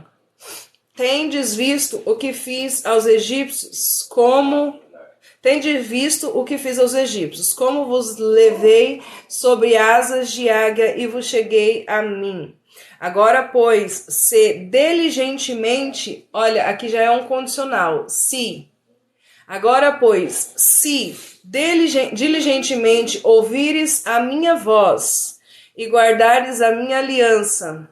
Tendes visto o que fiz aos egípcios, Tendes visto o que fiz aos egípcios, como vos levei sobre asas de águia e vos cheguei a mim. Agora, pois, se diligentemente, olha, aqui já é um condicional, se. Agora, pois, se diligentemente ouvires a minha voz e guardares a minha aliança,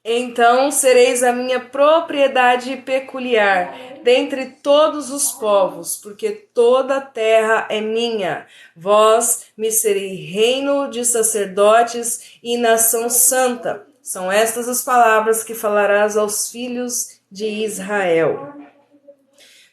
então sereis a minha propriedade peculiar dentre todos os povos, porque toda a terra é minha. Vós me sereis reino de sacerdotes e nação santa. São estas as palavras que falarás aos filhos de Israel.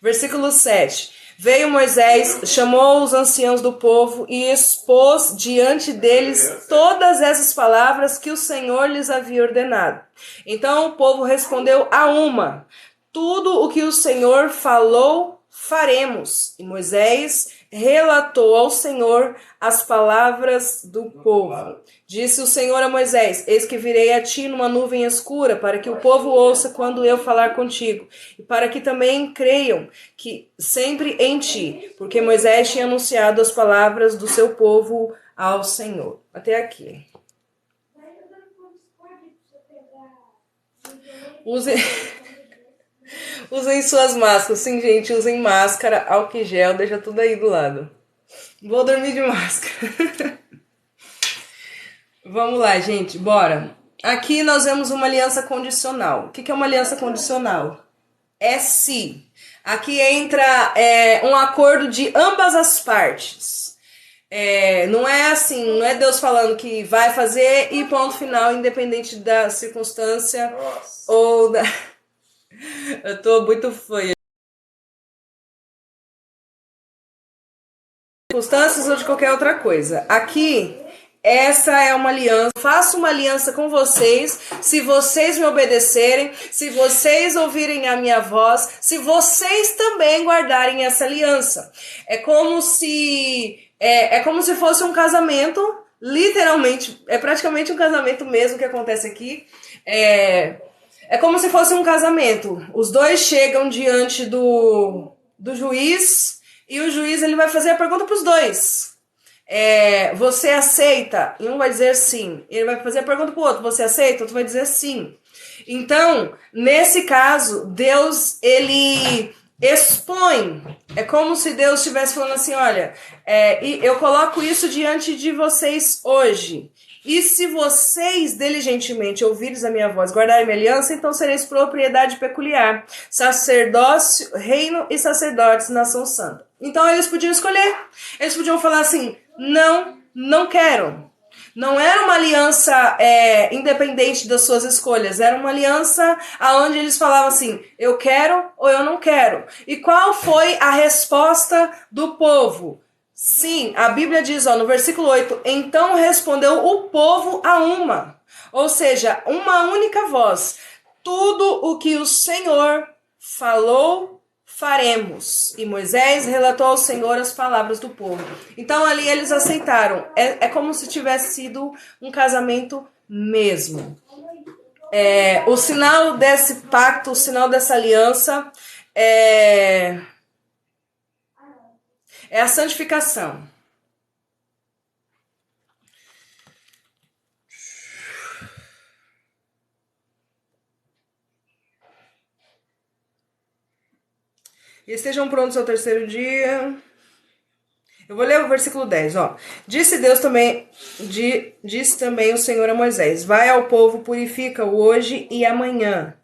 Versículo 7. Veio Moisés, chamou os anciãos do povo e expôs diante deles todas essas palavras que o Senhor lhes havia ordenado. Então o povo respondeu a uma: tudo o que o Senhor falou, faremos. E Moisés relatou ao Senhor as palavras do povo. Disse o Senhor a Moisés: eis que virei a ti numa nuvem escura, para que o povo ouça quando eu falar contigo, e para que também creiam que sempre em ti, porque Moisés tinha anunciado as palavras do seu povo ao Senhor. Até aqui. Usem suas máscaras. Sim, gente, usem máscara, álcool em gel, deixa tudo aí do lado. Vou dormir de máscara. Vamos lá, gente, bora. Aqui nós vemos uma aliança condicional. O que é uma aliança condicional? É se. Aqui entra um acordo de ambas as partes. Não é assim, não é Deus falando que vai fazer e ponto final, independente da circunstância. Nossa. Ou da... Eu tô muito feia. Circunstâncias ou de qualquer outra coisa. Aqui, essa é uma aliança. Faço uma aliança com vocês se vocês me obedecerem, se vocês ouvirem a minha voz, se vocês também guardarem essa aliança. É como se fosse um casamento, literalmente, é praticamente um casamento mesmo que acontece aqui. É como se fosse um casamento. Os dois chegam diante do juiz e o juiz ele vai fazer a pergunta para os dois. Você aceita? E um vai dizer sim. Ele vai fazer a pergunta para o outro. Você aceita? O outro vai dizer sim. Então, nesse caso, Deus ele expõe. É como se Deus estivesse falando assim, olha, eu coloco isso diante de vocês hoje. E se vocês diligentemente ouvirem a minha voz, guardarem minha aliança, então sereis propriedade peculiar, sacerdócio, reino e sacerdotes, nação santa. Então eles podiam escolher. Eles podiam falar assim, não quero. Não era uma aliança independente das suas escolhas. Era uma aliança onde eles falavam assim, eu quero ou eu não quero. E qual foi a resposta do povo? Sim, a Bíblia diz, no versículo 8, então respondeu o povo a uma. Ou seja, uma única voz. Tudo o que o Senhor falou, faremos. E Moisés relatou ao Senhor as palavras do povo. Então ali eles aceitaram. É como se tivesse sido um casamento mesmo. O sinal desse pacto, o sinal dessa aliança é a santificação. E estejam prontos ao terceiro dia. Eu vou ler o versículo 10, Disse também o Senhor a Moisés, vai ao povo, purifica-o hoje e amanhã.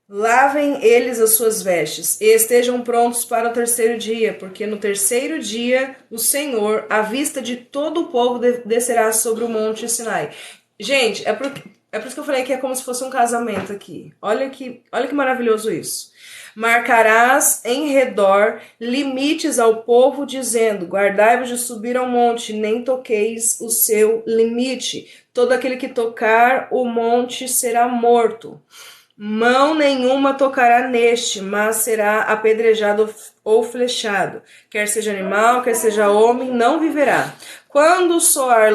Lavem eles as suas vestes e estejam prontos para o terceiro dia, porque no terceiro dia o Senhor, à vista de todo o povo, descerá sobre o monte Sinai. Gente, é por isso que eu falei que é como se fosse um casamento aqui. Olha que maravilhoso isso. Marcarás em redor limites ao povo, dizendo, guardai-vos de subir ao monte, nem toqueis o seu limite. Todo aquele que tocar o monte será morto. Mão nenhuma tocará neste, mas será apedrejado ou flechado. Quer seja animal, quer seja homem, não viverá. Quando soar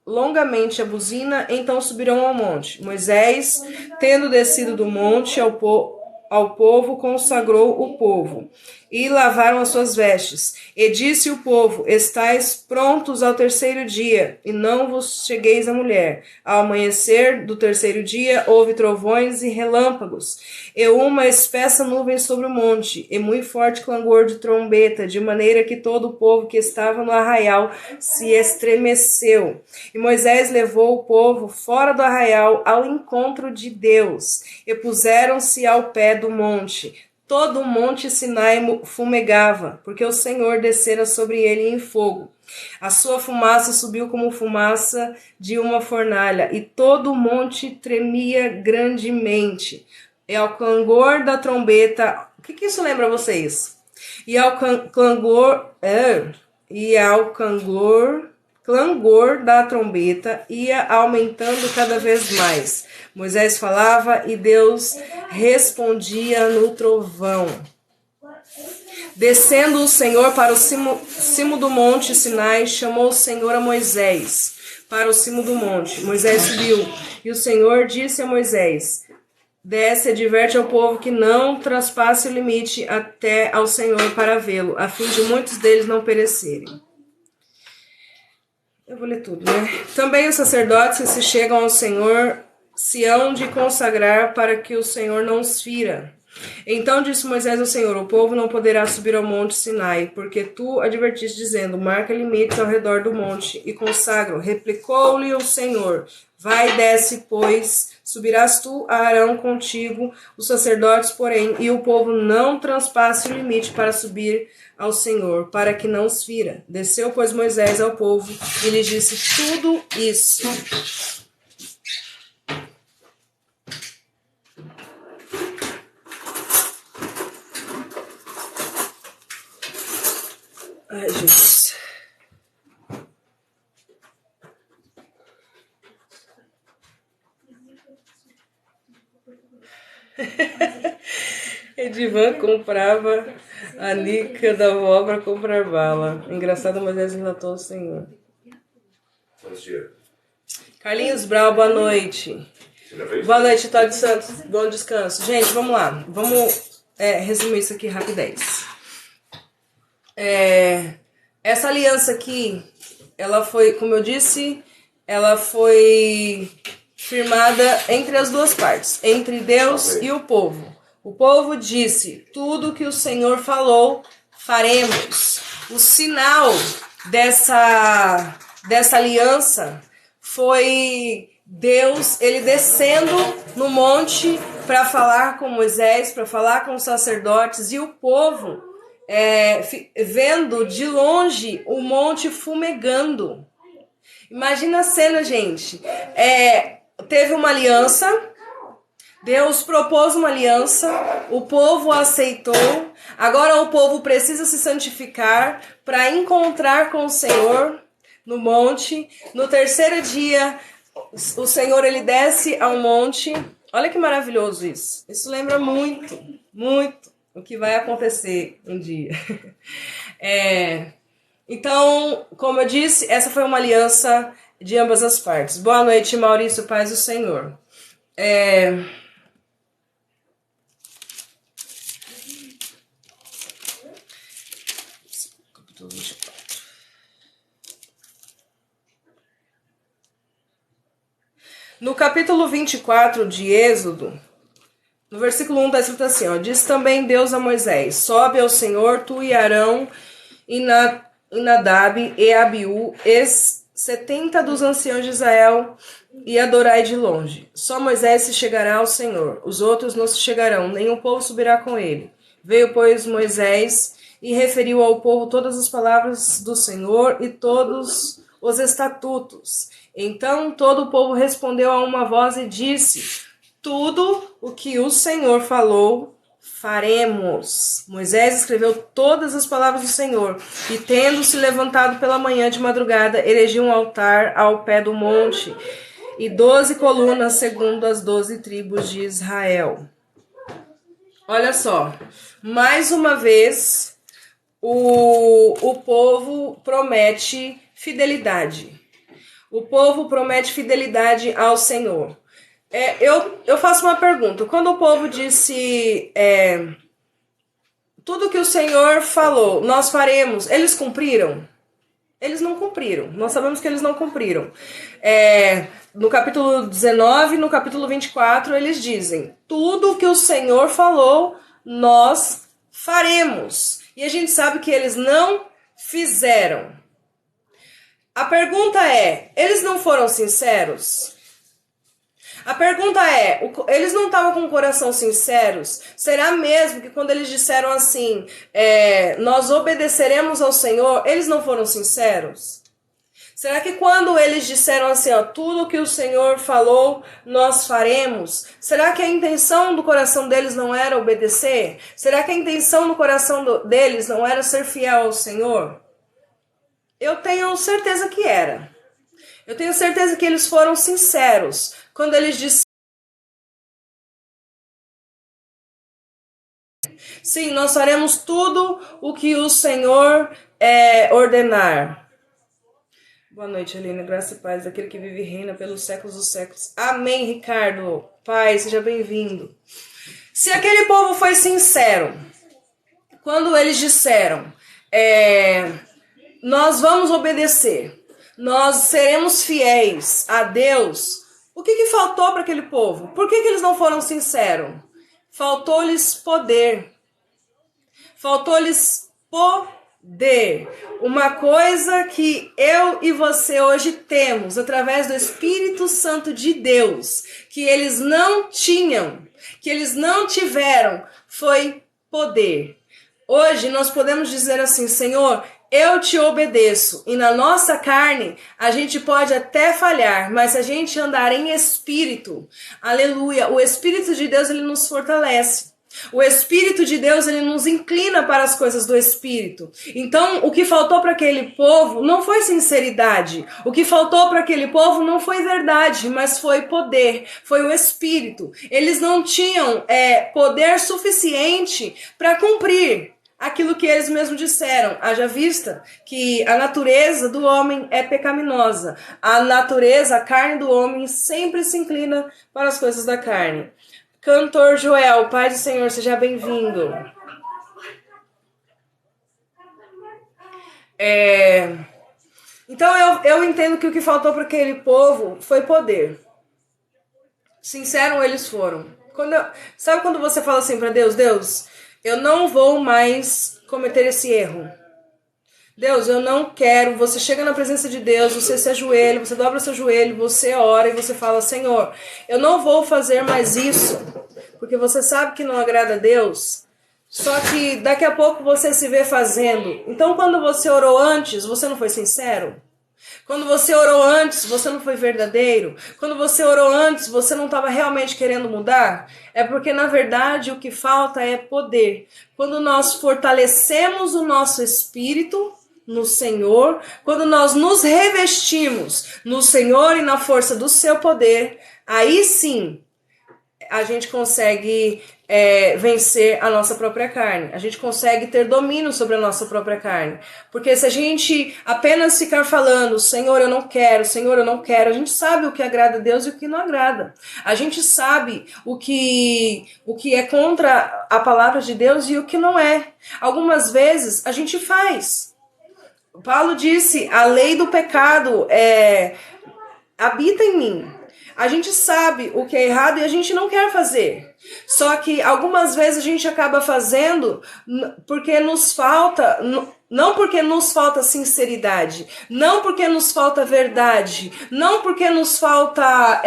longamente a buzina, então subirão ao monte. Moisés, tendo descido do monte ao povo, consagrou o povo, e lavaram as suas vestes. E disse o povo, estais prontos ao terceiro dia, e não vos chegueis à mulher. Ao amanhecer do terceiro dia, houve trovões e relâmpagos, e uma espessa nuvem sobre o monte, e muito forte clangor de trombeta, de maneira que todo o povo que estava no arraial se estremeceu. E Moisés levou o povo fora do arraial ao encontro de Deus, e puseram-se ao pé do monte. Todo o monte Sinai fumegava, porque o Senhor descera sobre ele em fogo. A sua fumaça subiu como fumaça de uma fornalha, e todo o monte tremia grandemente. E ao clangor da trombeta... O que isso lembra a vocês? E ao clangor da trombeta ia aumentando cada vez mais. Moisés falava e Deus respondia no trovão. Descendo o Senhor para o cimo do monte Sinai, chamou o Senhor a Moisés para o cimo do monte. Moisés subiu, e o Senhor disse a Moisés: desce e adverte ao povo que não traspasse o limite até ao Senhor para vê-lo, a fim de muitos deles não perecerem. Eu vou ler tudo, né? Também os sacerdotes que se chegam ao Senhor se hão de consagrar para que o Senhor não os fira. Então disse Moisés ao Senhor: o povo não poderá subir ao monte Sinai, porque tu advertiste dizendo: marca limites ao redor do monte e consagra-o. Replicou-lhe o Senhor: vai, desce, pois subirás tu a Arão contigo, os sacerdotes, porém, e o povo não transpasse o limite para subir ao Senhor, para que não os fira. Desceu, pois, Moisés ao povo e lhes disse tudo isso. Ai, Jesus. Edivan comprava a nica da avó para comprar bala. Engraçado, Moisés relatou ao Senhor. Bom dia. Carlinhos Brau, boa noite. Boa noite, Todd Santos. Bom descanso. Gente, vamos lá. Vamos resumir isso aqui rapidez. Essa aliança aqui, ela foi, como eu disse, ela foi firmada entre as duas partes, entre Deus e o povo. O povo disse: tudo que o Senhor falou, faremos. O sinal dessa aliança foi Deus, ele descendo no monte para falar com Moisés, para falar com os sacerdotes, e o povo vendo de longe o monte fumegando. Imagina a cena, gente. Teve uma aliança, Deus propôs uma aliança, o povo aceitou, agora o povo precisa se santificar para encontrar com o Senhor no monte. No terceiro dia, o Senhor ele desce ao monte. Olha que maravilhoso isso. Isso lembra muito, muito o que vai acontecer um dia. Então, como eu disse, essa foi uma aliança de ambas as partes. Boa noite, Maurício, paz do Senhor. Capítulo 24. No capítulo 24 de Êxodo, no versículo 1 está escrito assim, ó: diz também Deus a Moisés: sobe ao Senhor, tu e Arão, e Nadab e Abiú, 70 dos anciãos de Israel, e adorai de longe. Só Moisés se chegará ao Senhor, os outros não se chegarão, nem o povo subirá com ele. Veio, pois, Moisés e referiu ao povo todas as palavras do Senhor e todos os estatutos. Então todo o povo respondeu a uma voz e disse: tudo o que o Senhor falou, faremos. Moisés escreveu todas as palavras do Senhor, e tendo-se levantado pela manhã de madrugada, erigiu um altar ao pé do monte, e 12 colunas segundo as 12 tribos de Israel. Olha só, mais uma vez o povo promete fidelidade. O povo promete fidelidade ao Senhor. Eu faço uma pergunta. Quando o povo disse tudo que o Senhor falou, nós faremos, eles cumpriram? Eles não cumpriram. Nós sabemos que eles não cumpriram. No capítulo 19, no capítulo 24, eles dizem: tudo que o Senhor falou, nós faremos. E a gente sabe que eles não fizeram. A pergunta é: eles não foram sinceros? A pergunta é: eles não estavam com o coração sinceros? Será mesmo que quando eles disseram assim, nós obedeceremos ao Senhor, eles não foram sinceros? Será que quando eles disseram assim, ó, tudo que o Senhor falou, nós faremos? Será que a intenção do coração deles não era obedecer? Será que a intenção do coração deles não era ser fiel ao Senhor? Eu tenho certeza que era. Eu tenho certeza que eles foram sinceros quando eles disseram. Sim, nós faremos tudo o que o Senhor ordenar. Boa noite, Aline. Graça e paz daquele que vive e reina pelos séculos dos séculos. Amém, Ricardo. Pai, seja bem-vindo. Se aquele povo foi sincero, quando eles disseram, nós vamos obedecer, nós seremos fiéis a Deus, o que faltou para aquele povo? Por que eles não foram sinceros? Faltou-lhes poder. Faltou-lhes poder. Uma coisa que eu e você hoje temos, através do Espírito Santo de Deus, que eles não tinham, que eles não tiveram, foi poder. Hoje nós podemos dizer assim, Senhor, eu te obedeço. E na nossa carne, a gente pode até falhar, mas se a gente andar em espírito, aleluia, o Espírito de Deus, ele nos fortalece. O Espírito de Deus, ele nos inclina para as coisas do Espírito. Então, o que faltou para aquele povo não foi sinceridade. O que faltou para aquele povo não foi verdade, mas foi poder, foi o Espírito. Eles não tinham poder suficiente para cumprir aquilo que eles mesmos disseram. Haja vista que a natureza do homem é pecaminosa. A natureza, a carne do homem sempre se inclina para as coisas da carne. Cantor Joel, Pai do Senhor, seja bem-vindo. Então eu entendo que o que faltou para aquele povo foi poder. Sincero eles foram. Sabe quando você fala assim para Deus, Deus, eu não vou mais cometer esse erro. Deus, eu não quero. Você chega na presença de Deus, você se ajoelha, você dobra o seu joelho, você ora e você fala, Senhor, eu não vou fazer mais isso, porque você sabe que não agrada a Deus, só que daqui a pouco você se vê fazendo. Então quando você orou antes, você não foi sincero? Quando você orou antes, você não foi verdadeiro? Quando você orou antes, você não estava realmente querendo mudar? É porque, na verdade, o que falta é poder. Quando nós fortalecemos o nosso espírito no Senhor, quando nós nos revestimos no Senhor e na força do seu poder, aí sim a gente consegue vencer a nossa própria carne. A gente consegue ter domínio sobre a nossa própria carne. Porque se a gente apenas ficar falando, Senhor, eu não quero, Senhor, eu não quero, a gente sabe o que agrada a Deus e o que não agrada. A gente sabe o que é contra a palavra de Deus e o que não é. Algumas vezes a gente faz. Paulo disse, a lei do pecado habita em mim. A gente sabe o que é errado e a gente não quer fazer. Só que algumas vezes a gente acaba fazendo porque nos falta, não porque nos falta sinceridade, não porque nos falta verdade, não porque nos falta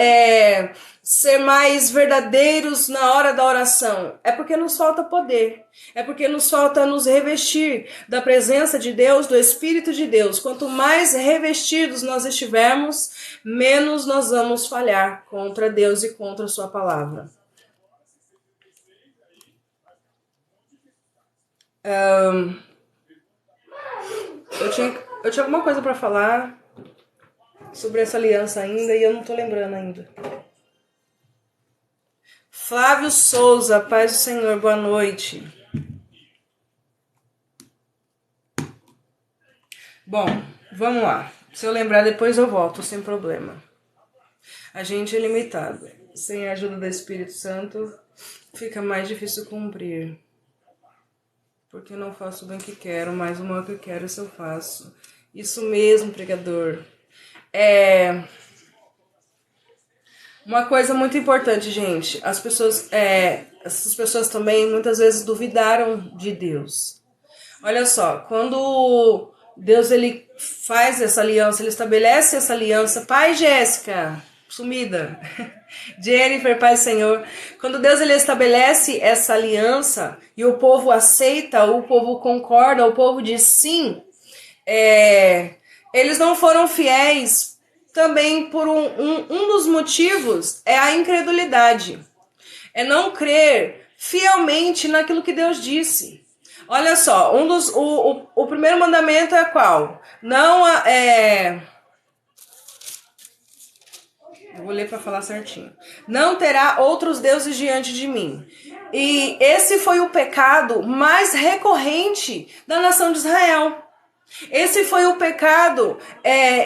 ser mais verdadeiros na hora da oração. É porque nos falta poder. É porque nos falta nos revestir da presença de Deus, do Espírito de Deus. Quanto mais revestidos nós estivermos, menos nós vamos falhar contra Deus e contra a sua palavra. Eu tinha alguma coisa para falar sobre essa aliança ainda e eu não estou lembrando ainda. Flávio Souza, paz do Senhor, boa noite. Bom, vamos lá. Se eu lembrar depois eu volto, sem problema. A gente é limitado. Sem a ajuda do Espírito Santo, fica mais difícil cumprir. Porque eu não faço o bem que quero, mas o mal que eu quero, isso eu faço. Isso mesmo, pregador. Uma coisa muito importante, gente. Essas pessoas também muitas vezes duvidaram de Deus. Olha só, quando Deus ele faz essa aliança, ele estabelece essa aliança. Pai, Jéssica, sumida. Jennifer, Pai Senhor. Quando Deus ele estabelece essa aliança e o povo aceita, o povo concorda, o povo diz sim, eles não foram fiéis também por um dos motivos é a incredulidade. É não crer fielmente naquilo que Deus disse. Olha só, o primeiro mandamento é qual? Não vou ler para falar certinho. Não terá outros deuses diante de mim. E esse foi o pecado mais recorrente da nação de Israel. Esse foi o pecado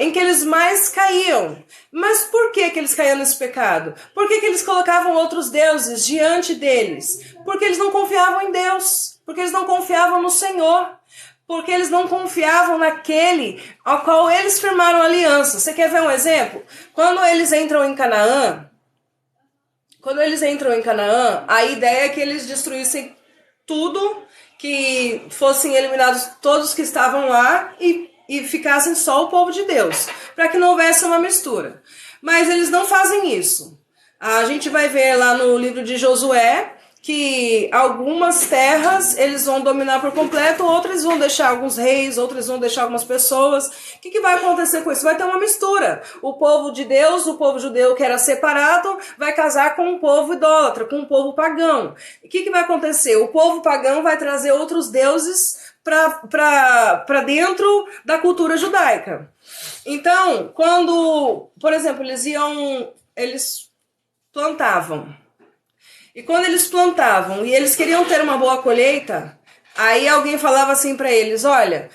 em que eles mais caíam. Mas por que eles caíam nesse pecado? Por que eles colocavam outros deuses diante deles? Porque eles não confiavam em Deus. Porque eles não confiavam no Senhor. Porque eles não confiavam naquele ao qual eles firmaram aliança. Você quer ver um exemplo? Quando eles entram em Canaã, a ideia é que eles destruíssem tudo, que fossem eliminados todos que estavam lá e ficassem só o povo de Deus, para que não houvesse uma mistura. Mas eles não fazem isso. A gente vai ver lá no livro de Josué que algumas terras eles vão dominar por completo, outras vão deixar alguns reis, outras vão deixar algumas pessoas. O que vai acontecer com isso? Vai ter uma mistura. O povo de Deus, o povo judeu que era separado, vai casar com um povo idólatra, com um povo pagão. O que vai acontecer? O povo pagão vai trazer outros deuses para dentro da cultura judaica. Então, quando, por exemplo, eles plantavam. E quando eles plantavam e eles queriam ter uma boa colheita, aí alguém falava assim para eles, olha,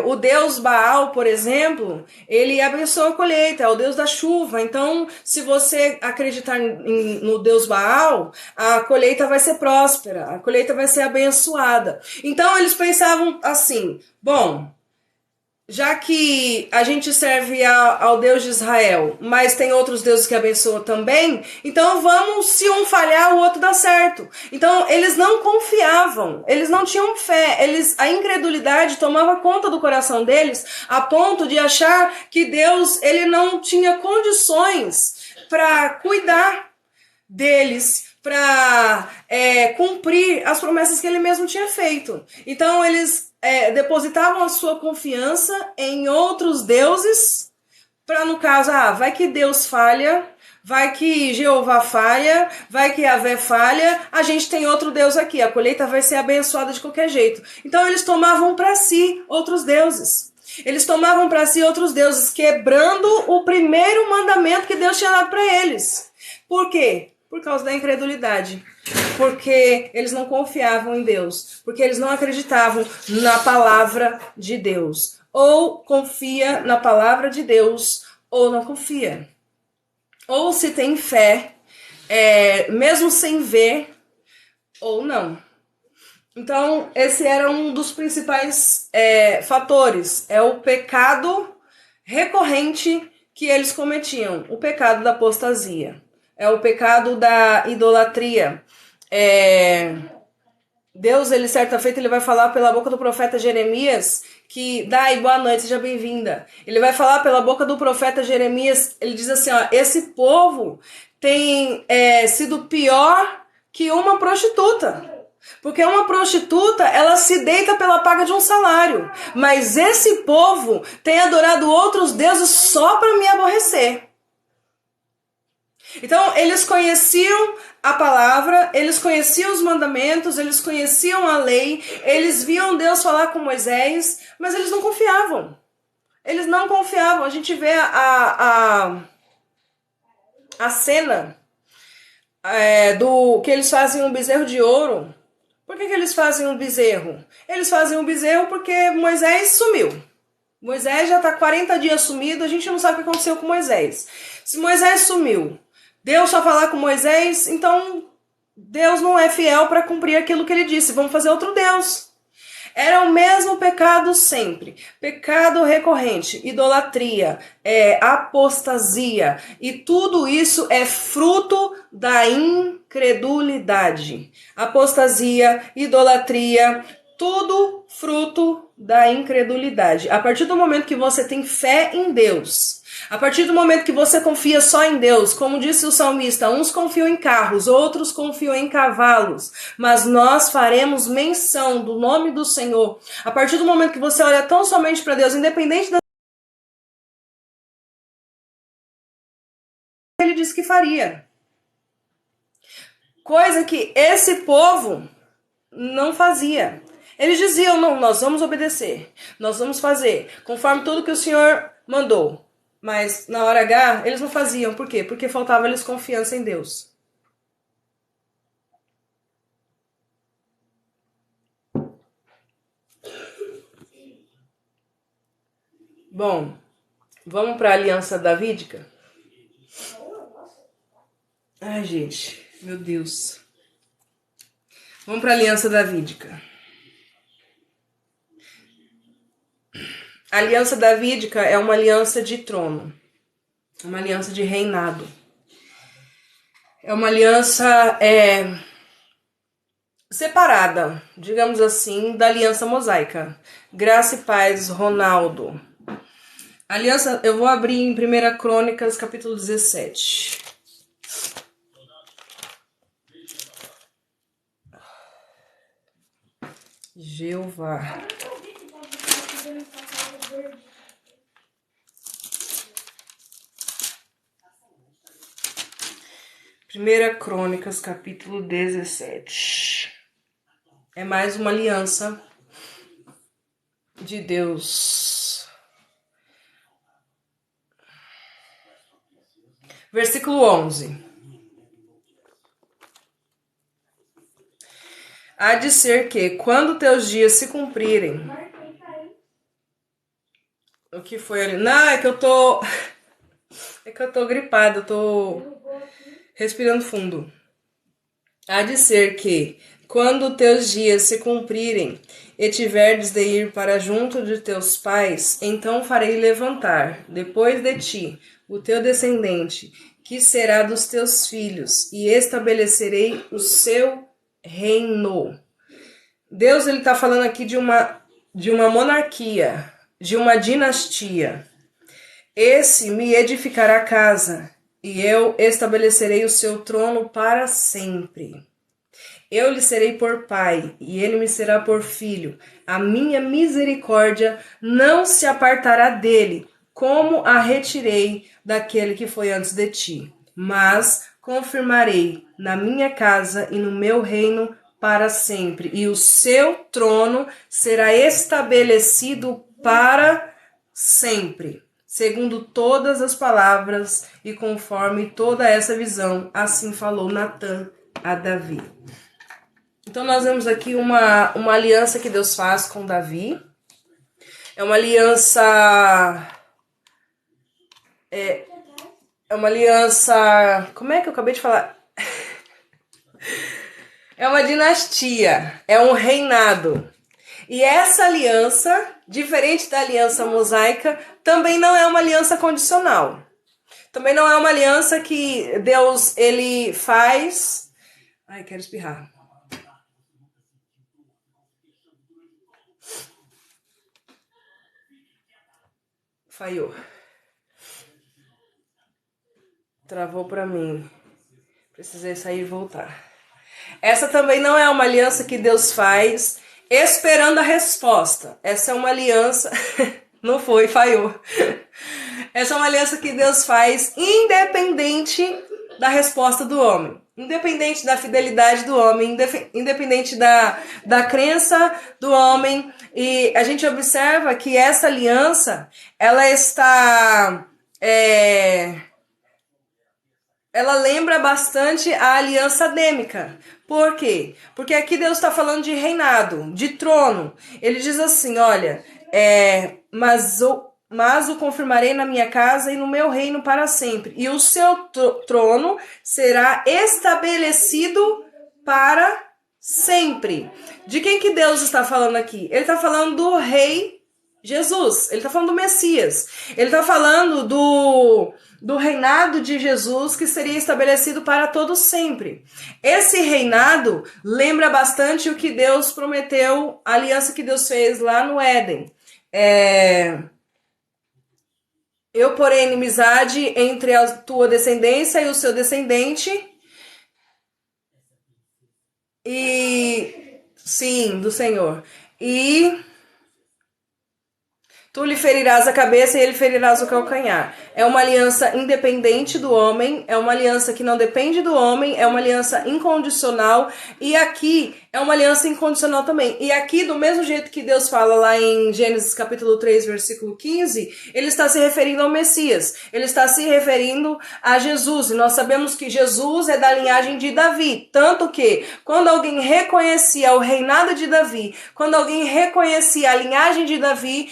o Deus Baal, por exemplo, ele abençoa a colheita, é o Deus da chuva. Então, se você acreditar no Deus Baal, a colheita vai ser próspera, a colheita vai ser abençoada. Então, eles pensavam assim, bom, já que a gente serve ao Deus de Israel, mas tem outros deuses que abençoam também, então vamos, se um falhar, o outro dá certo. Então, eles não confiavam, eles não tinham fé, a incredulidade tomava conta do coração deles, a ponto de achar que Deus ele não tinha condições para cuidar deles, para cumprir as promessas que ele mesmo tinha feito. Então, eles depositavam a sua confiança em outros deuses, para no caso, vai que Deus falha, vai que Jeová falha, vai que Yahvé falha, a gente tem outro Deus aqui, a colheita vai ser abençoada de qualquer jeito. Então eles tomavam para si outros deuses. Eles tomavam para si outros deuses, quebrando o primeiro mandamento que Deus tinha dado para eles. Por quê? Por causa da incredulidade. Porque eles não confiavam em Deus. Porque eles não acreditavam na palavra de Deus. Ou confia na palavra de Deus, ou não confia. Ou se tem fé, mesmo sem ver, ou não. Então, esse era um dos principais fatores. É o pecado recorrente que eles cometiam. O pecado da apostasia. É o pecado da idolatria. Deus, ele certa feita, ele vai falar pela boca do profeta Jeremias que, Dai, boa noite, seja bem-vinda. Ele vai falar pela boca do profeta Jeremias, ele diz assim, esse povo tem sido pior que uma prostituta. Porque uma prostituta, ela se deita pela paga de um salário. Mas esse povo tem adorado outros deuses só para me aborrecer. Então, eles conheciam a palavra, eles conheciam os mandamentos, eles conheciam a lei, eles viam Deus falar com Moisés, mas eles não confiavam. Eles não confiavam. A gente vê a cena do que eles fazem um bezerro de ouro. Por que eles fazem um bezerro? Eles fazem um bezerro porque Moisés sumiu. Moisés já está 40 dias sumido, a gente não sabe o que aconteceu com Moisés. Se Moisés sumiu, Deus só falar com Moisés, então Deus não é fiel para cumprir aquilo que ele disse. Vamos fazer outro Deus. Era o mesmo pecado sempre. Pecado recorrente, idolatria, apostasia. E tudo isso é fruto da incredulidade. Apostasia, idolatria, tudo fruto da incredulidade. A partir do momento que você tem fé em Deus, a partir do momento que você confia só em Deus, como disse o salmista, uns confiam em carros, outros confiam em cavalos, mas nós faremos menção do nome do Senhor. A partir do momento que você olha tão somente para Deus, independente da ele disse que faria. Coisa que esse povo não fazia. Eles diziam, não, nós vamos obedecer, nós vamos fazer, conforme tudo que o Senhor mandou. Mas na hora H, eles não faziam. Por quê? Porque faltava-lhes confiança em Deus. Bom, vamos para a aliança davídica? Ai, gente, meu Deus. Vamos para a aliança davídica. A aliança davídica é uma aliança de trono. Uma aliança de reinado. É uma aliança separada, digamos assim, da aliança mosaica. Graça e paz, Ronaldo. Aliança, eu vou abrir em 1 Crônicas, capítulo 17. Jeová. Primeira Crônicas, capítulo 17. É mais uma aliança de Deus. Versículo 11. Há de ser que, quando teus dias se cumprirem... O que foi ali? Não, é que eu tô gripada, eu tô respirando fundo. Há de ser que, quando teus dias se cumprirem e tiverdes de ir para junto de teus pais, então farei levantar, depois de ti, o teu descendente, que será dos teus filhos, e estabelecerei o seu reino. Deus, ele está falando aqui de uma monarquia, de uma dinastia. Esse me edificará casa, e eu estabelecerei o seu trono para sempre. Eu lhe serei por pai, e ele me será por filho. A minha misericórdia não se apartará dele, como a retirei daquele que foi antes de ti. Mas confirmarei na minha casa e no meu reino para sempre, e o seu trono será estabelecido para sempre. Segundo todas as palavras e conforme toda essa visão, assim falou Natã a Davi. Então nós vemos aqui uma aliança que Deus faz com Davi. É uma aliança... É uma aliança... Como é que eu acabei de falar? É uma dinastia, é um reinado. E essa aliança, diferente da aliança mosaica, também não é uma aliança condicional. Também não é uma aliança que Deus, ele faz... Ai, quero espirrar. Falhou. Travou pra mim. Precisei sair e voltar. Essa também não é uma aliança que Deus faz esperando a resposta. Essa é uma aliança... Não foi, falhou. Essa é uma aliança que Deus faz independente da resposta do homem. Independente da fidelidade do homem, independente da crença do homem. E a gente observa que essa aliança, ela está... ela lembra bastante a aliança adêmica. Por quê? Porque aqui Deus está falando de reinado, de trono. Ele diz assim, olha, mas o confirmarei na minha casa e no meu reino para sempre. E o seu trono será estabelecido para sempre. De quem que Deus está falando aqui? Ele está falando do rei Jesus. Ele está falando do Messias. Ele está falando do reinado de Jesus que seria estabelecido para todo sempre. Esse reinado lembra bastante o que Deus prometeu, a aliança que Deus fez lá no Éden. Eu porei inimizade entre a tua descendência e o seu descendente. E sim, do Senhor. E tu lhe ferirás a cabeça e ele ferirás o calcanhar. É uma aliança independente do homem, é uma aliança que não depende do homem, é uma aliança incondicional. E aqui é uma aliança incondicional também. E aqui, do mesmo jeito que Deus fala lá em Gênesis capítulo 3, versículo 15, ele está se referindo ao Messias. Ele está se referindo a Jesus. E nós sabemos que Jesus é da linhagem de Davi. Tanto que, quando alguém reconhecia o reinado de Davi, quando alguém reconhecia a linhagem de Davi,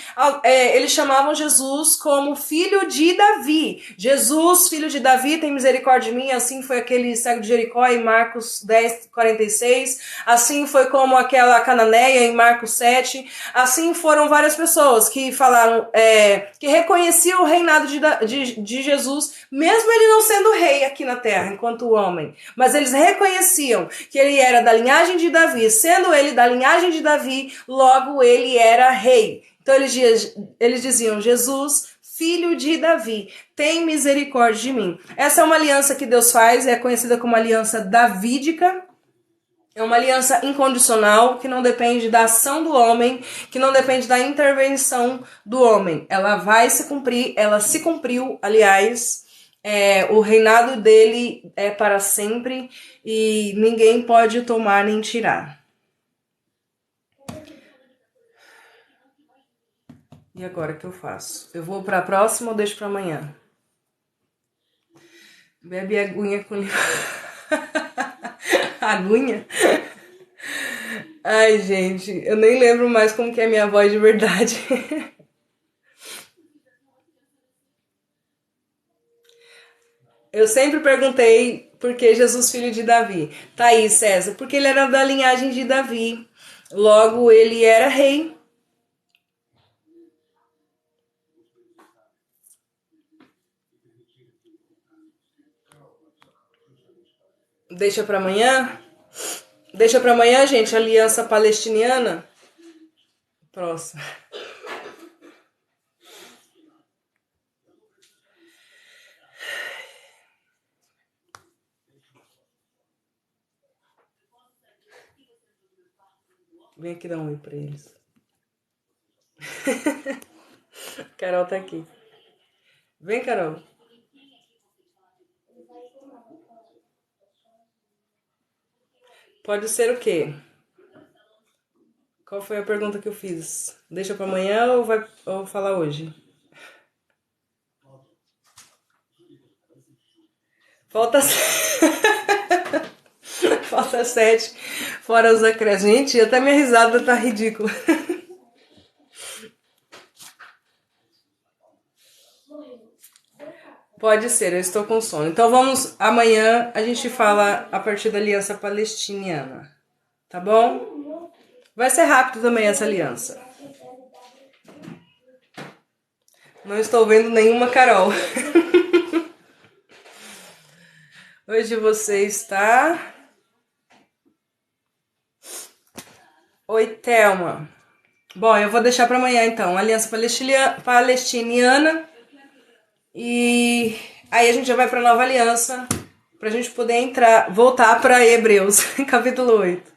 eles chamavam Jesus como filho de Davi. Jesus, filho de Davi, tem misericórdia de mim. Assim foi aquele cego de Jericó em Marcos 10, 46. Assim foi como aquela cananeia em Marcos 7. Assim foram várias pessoas que falaram, que reconheciam o reinado de Jesus, mesmo ele não sendo rei aqui na terra, enquanto homem. Mas eles reconheciam que ele era da linhagem de Davi. Sendo ele da linhagem de Davi, logo ele era rei. Então eles diziam, Jesus, filho de Davi, tem misericórdia de mim. Essa é uma aliança que Deus faz, é conhecida como aliança davídica. É uma aliança incondicional, que não depende da ação do homem, que não depende da intervenção do homem. Ela vai se cumprir, ela se cumpriu, aliás, o reinado dele é para sempre e ninguém pode tomar nem tirar. E agora o que eu faço? Eu vou para a próxima ou deixo para amanhã? Bebe aguinha com limão. Aguinha? Ai, gente, eu nem lembro mais como que é minha voz de verdade. Eu sempre perguntei por que Jesus, filho de Davi. Tá aí, César, porque ele era da linhagem de Davi. Logo, ele era rei. Deixa pra amanhã? Deixa pra amanhã, gente, a aliança palestiniana. Próximo. Vem aqui dar um oi pra eles. Carol tá aqui. Vem, Carol. Pode ser o quê? Qual foi a pergunta que eu fiz? Deixa pra amanhã ou falar hoje? Falta falta 7, fora os acréscimos. Gente, até minha risada tá ridícula. Pode ser, eu estou com sono. Então vamos, amanhã a gente fala a partir da aliança palestiniana. Tá bom? Vai ser rápido também essa aliança. Não estou vendo nenhuma Carol. Hoje você está... Oi, Thelma. Bom, eu vou deixar para amanhã então. Aliança palestiniana. E aí a gente já vai para nova aliança. Pra gente poder voltar para Hebreus, capítulo 8.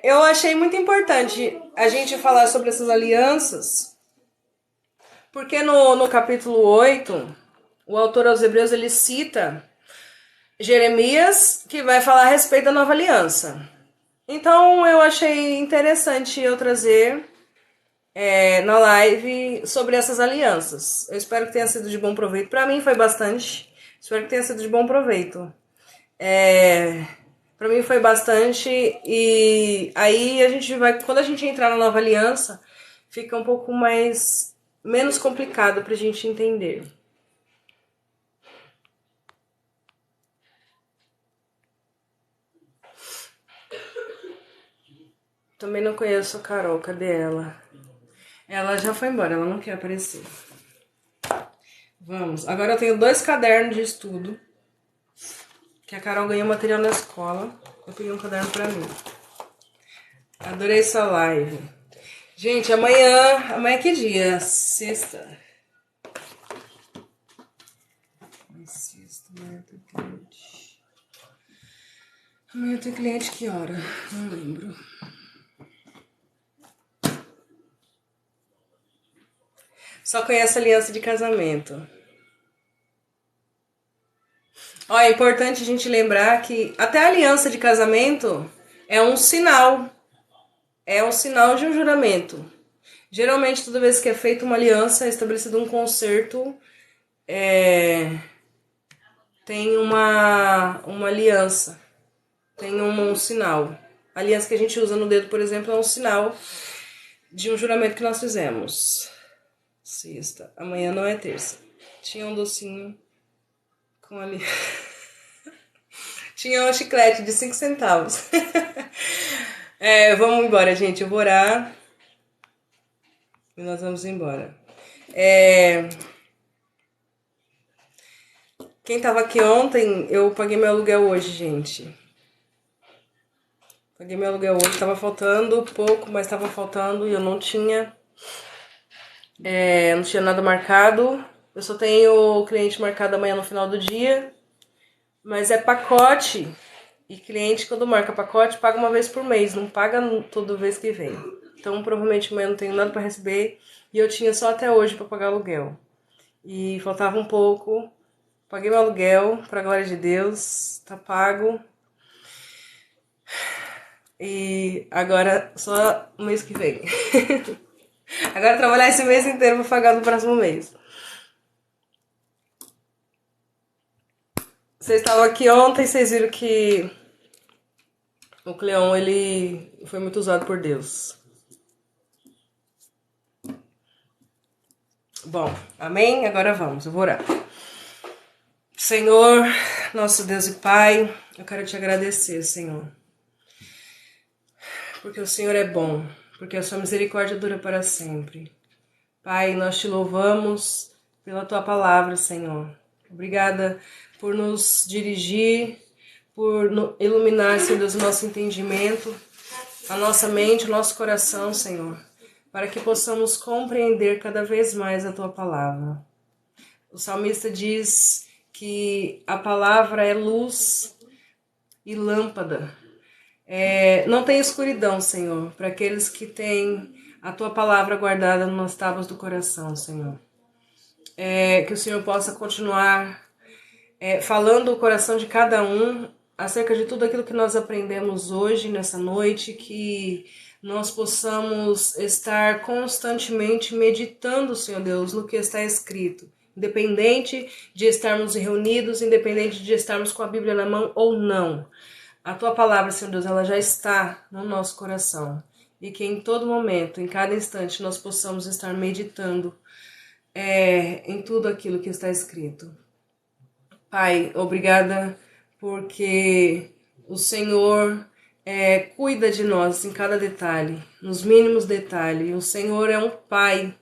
Eu achei muito importante a gente falar sobre essas alianças. Porque no capítulo 8, o autor aos Hebreus, ele cita Jeremias, que vai falar a respeito da nova aliança. Então eu achei interessante eu trazer na live sobre essas alianças. Eu espero que tenha sido de bom proveito. Para mim foi bastante. Espero que tenha sido de bom proveito. Para mim foi bastante. E aí a gente vai... Quando a gente entrar na nova aliança, fica um pouco menos complicado pra gente entender. Também não conheço a Carol, cadê ela? Ela já foi embora, ela não quer aparecer. Vamos, agora eu tenho 2 cadernos de estudo. Que a Carol ganhou material na escola. Eu peguei um caderno pra mim. Adorei essa live. Gente, amanhã que dia? Sexta. Amanhã tem cliente que hora? Não lembro. Só conhece a aliança de casamento. Ó, é importante a gente lembrar que até a aliança de casamento, é um sinal de um juramento. Geralmente, toda vez que é feita uma aliança, é estabelecido um concerto, tem uma aliança, tem um sinal. A aliança que a gente usa no dedo, por exemplo, é um sinal de um juramento que nós fizemos. Sexta, amanhã não é terça. Tinha um docinho com ali. Tinha um chiclete de 5 centavos. Vamos embora, gente. Eu vou orar e nós vamos embora. Quem tava aqui ontem, eu paguei meu aluguel hoje, gente. Paguei meu aluguel hoje. Tava faltando pouco, mas tava faltando e eu não tinha. Não tinha nada marcado. Eu só tenho cliente marcado amanhã no final do dia. Mas é pacote. E cliente, quando marca pacote, paga uma vez por mês. Não paga toda vez que vem. Então, provavelmente amanhã não tenho nada pra receber. E eu tinha só até hoje pra pagar aluguel. E faltava um pouco. Paguei meu aluguel, pra glória de Deus. Tá pago. E agora só o mês que vem. Agora trabalhar esse mês inteiro pra pagar no próximo mês. Vocês estavam aqui ontem, vocês viram que o Cleon, ele foi muito usado por Deus. Bom, amém? Agora vamos, eu vou orar. Senhor, nosso Deus e Pai, eu quero te agradecer, Senhor. Porque o Senhor é bom, porque a sua misericórdia dura para sempre. Pai, nós te louvamos pela tua palavra, Senhor. Obrigada por nos dirigir, por iluminar, Senhor Deus, o nosso entendimento, a nossa mente, o nosso coração, Senhor, para que possamos compreender cada vez mais a tua palavra. O salmista diz que a palavra é luz e lâmpada. Não tem escuridão, Senhor, para aqueles que têm a tua palavra guardada nas tábuas do coração, Senhor. Que o Senhor possa continuar falando o coração de cada um acerca de tudo aquilo que nós aprendemos hoje, nessa noite, que nós possamos estar constantemente meditando, Senhor Deus, no que está escrito. Independente de estarmos reunidos, independente de estarmos com a Bíblia na mão ou não. A tua palavra, Senhor Deus, ela já está no nosso coração. E que em todo momento, em cada instante, nós possamos estar meditando em tudo aquilo que está escrito. Pai, obrigada porque o Senhor cuida de nós em cada detalhe, nos mínimos detalhes. O Senhor é um Pai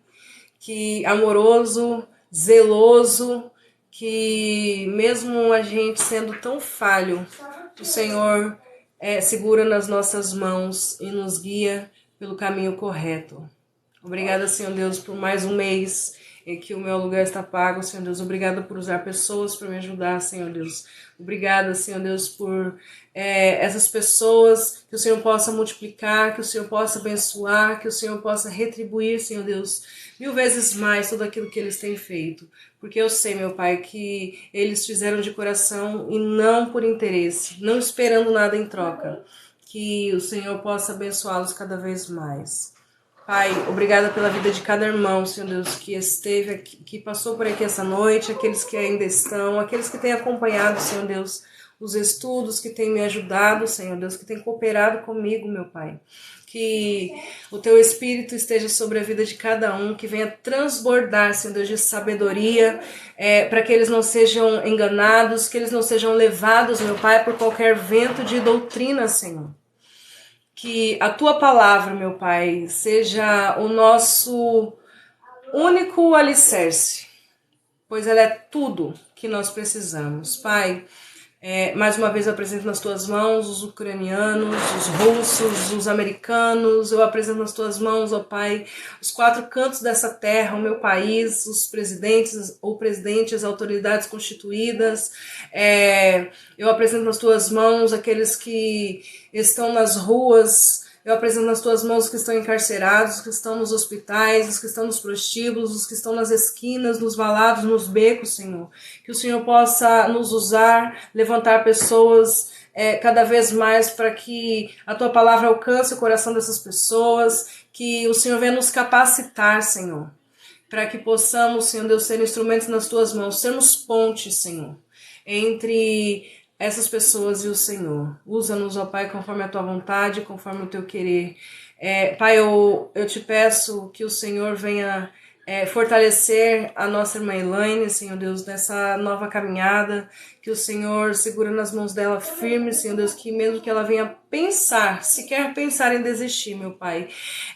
que amoroso, zeloso, que mesmo a gente sendo tão falho, o Senhor segura nas nossas mãos e nos guia pelo caminho correto. Obrigada, Senhor Deus, por mais um mês em que o meu aluguel está pago, Senhor Deus. Obrigada por usar pessoas para me ajudar, Senhor Deus. Obrigada, Senhor Deus, por essas pessoas, que o Senhor possa multiplicar, que o Senhor possa abençoar, que o Senhor possa retribuir, Senhor Deus, 1000 vezes mais tudo aquilo que eles têm feito. Porque eu sei, meu Pai, que eles fizeram de coração e não por interesse, não esperando nada em troca. Que o Senhor possa abençoá-los cada vez mais. Pai, obrigada pela vida de cada irmão, Senhor Deus, que esteve aqui, que passou por aqui essa noite, aqueles que ainda estão, aqueles que têm acompanhado, Senhor Deus, os estudos, que têm me ajudado, Senhor Deus, que têm cooperado comigo, meu Pai. Que o teu Espírito esteja sobre a vida de cada um, que venha transbordar, Senhor Deus, de sabedoria, para que eles não sejam enganados, que eles não sejam levados, meu Pai, por qualquer vento de doutrina, Senhor. Que a tua palavra, meu Pai, seja o nosso único alicerce, pois ela é tudo que nós precisamos. Pai, mais uma vez eu apresento nas tuas mãos os ucranianos, os russos, os americanos. Eu apresento nas tuas mãos, ó Pai, os 4 cantos dessa terra, o meu país, os presidentes, o presidente, as autoridades constituídas. Eu apresento nas tuas mãos aqueles que estão nas ruas. Eu apresento nas tuas mãos os que estão encarcerados, os que estão nos hospitais, os que estão nos prostíbulos, os que estão nas esquinas, nos valados, nos becos, Senhor. Que o Senhor possa nos usar, levantar pessoas cada vez mais para que a tua palavra alcance o coração dessas pessoas, que o Senhor venha nos capacitar, Senhor, para que possamos, Senhor Deus, ser instrumentos nas tuas mãos, sermos pontes, Senhor, entre essas pessoas e o Senhor. Usa-nos, ó Pai, conforme a tua vontade, conforme o teu querer. Pai, eu te peço que o Senhor venha fortalecer a nossa irmã Elaine, Senhor Deus, nessa nova caminhada, que o Senhor segura nas mãos dela firme, Senhor Deus, que mesmo que ela venha pensar, sequer pensar em desistir, meu Pai,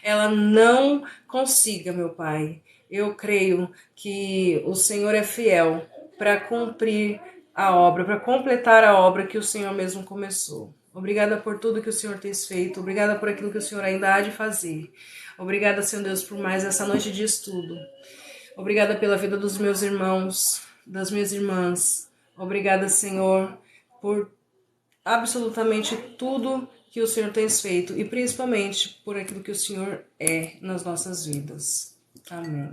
ela não consiga, meu Pai. Eu creio que o Senhor é fiel para cumprir a obra, para completar a obra que o Senhor mesmo começou. Obrigada por tudo que o Senhor tem feito, obrigada por aquilo que o Senhor ainda há de fazer. Obrigada, Senhor Deus, por mais essa noite de estudo. Obrigada pela vida dos meus irmãos, das minhas irmãs. Obrigada, Senhor, por absolutamente tudo que o Senhor tem feito e principalmente por aquilo que o Senhor é nas nossas vidas. Amém.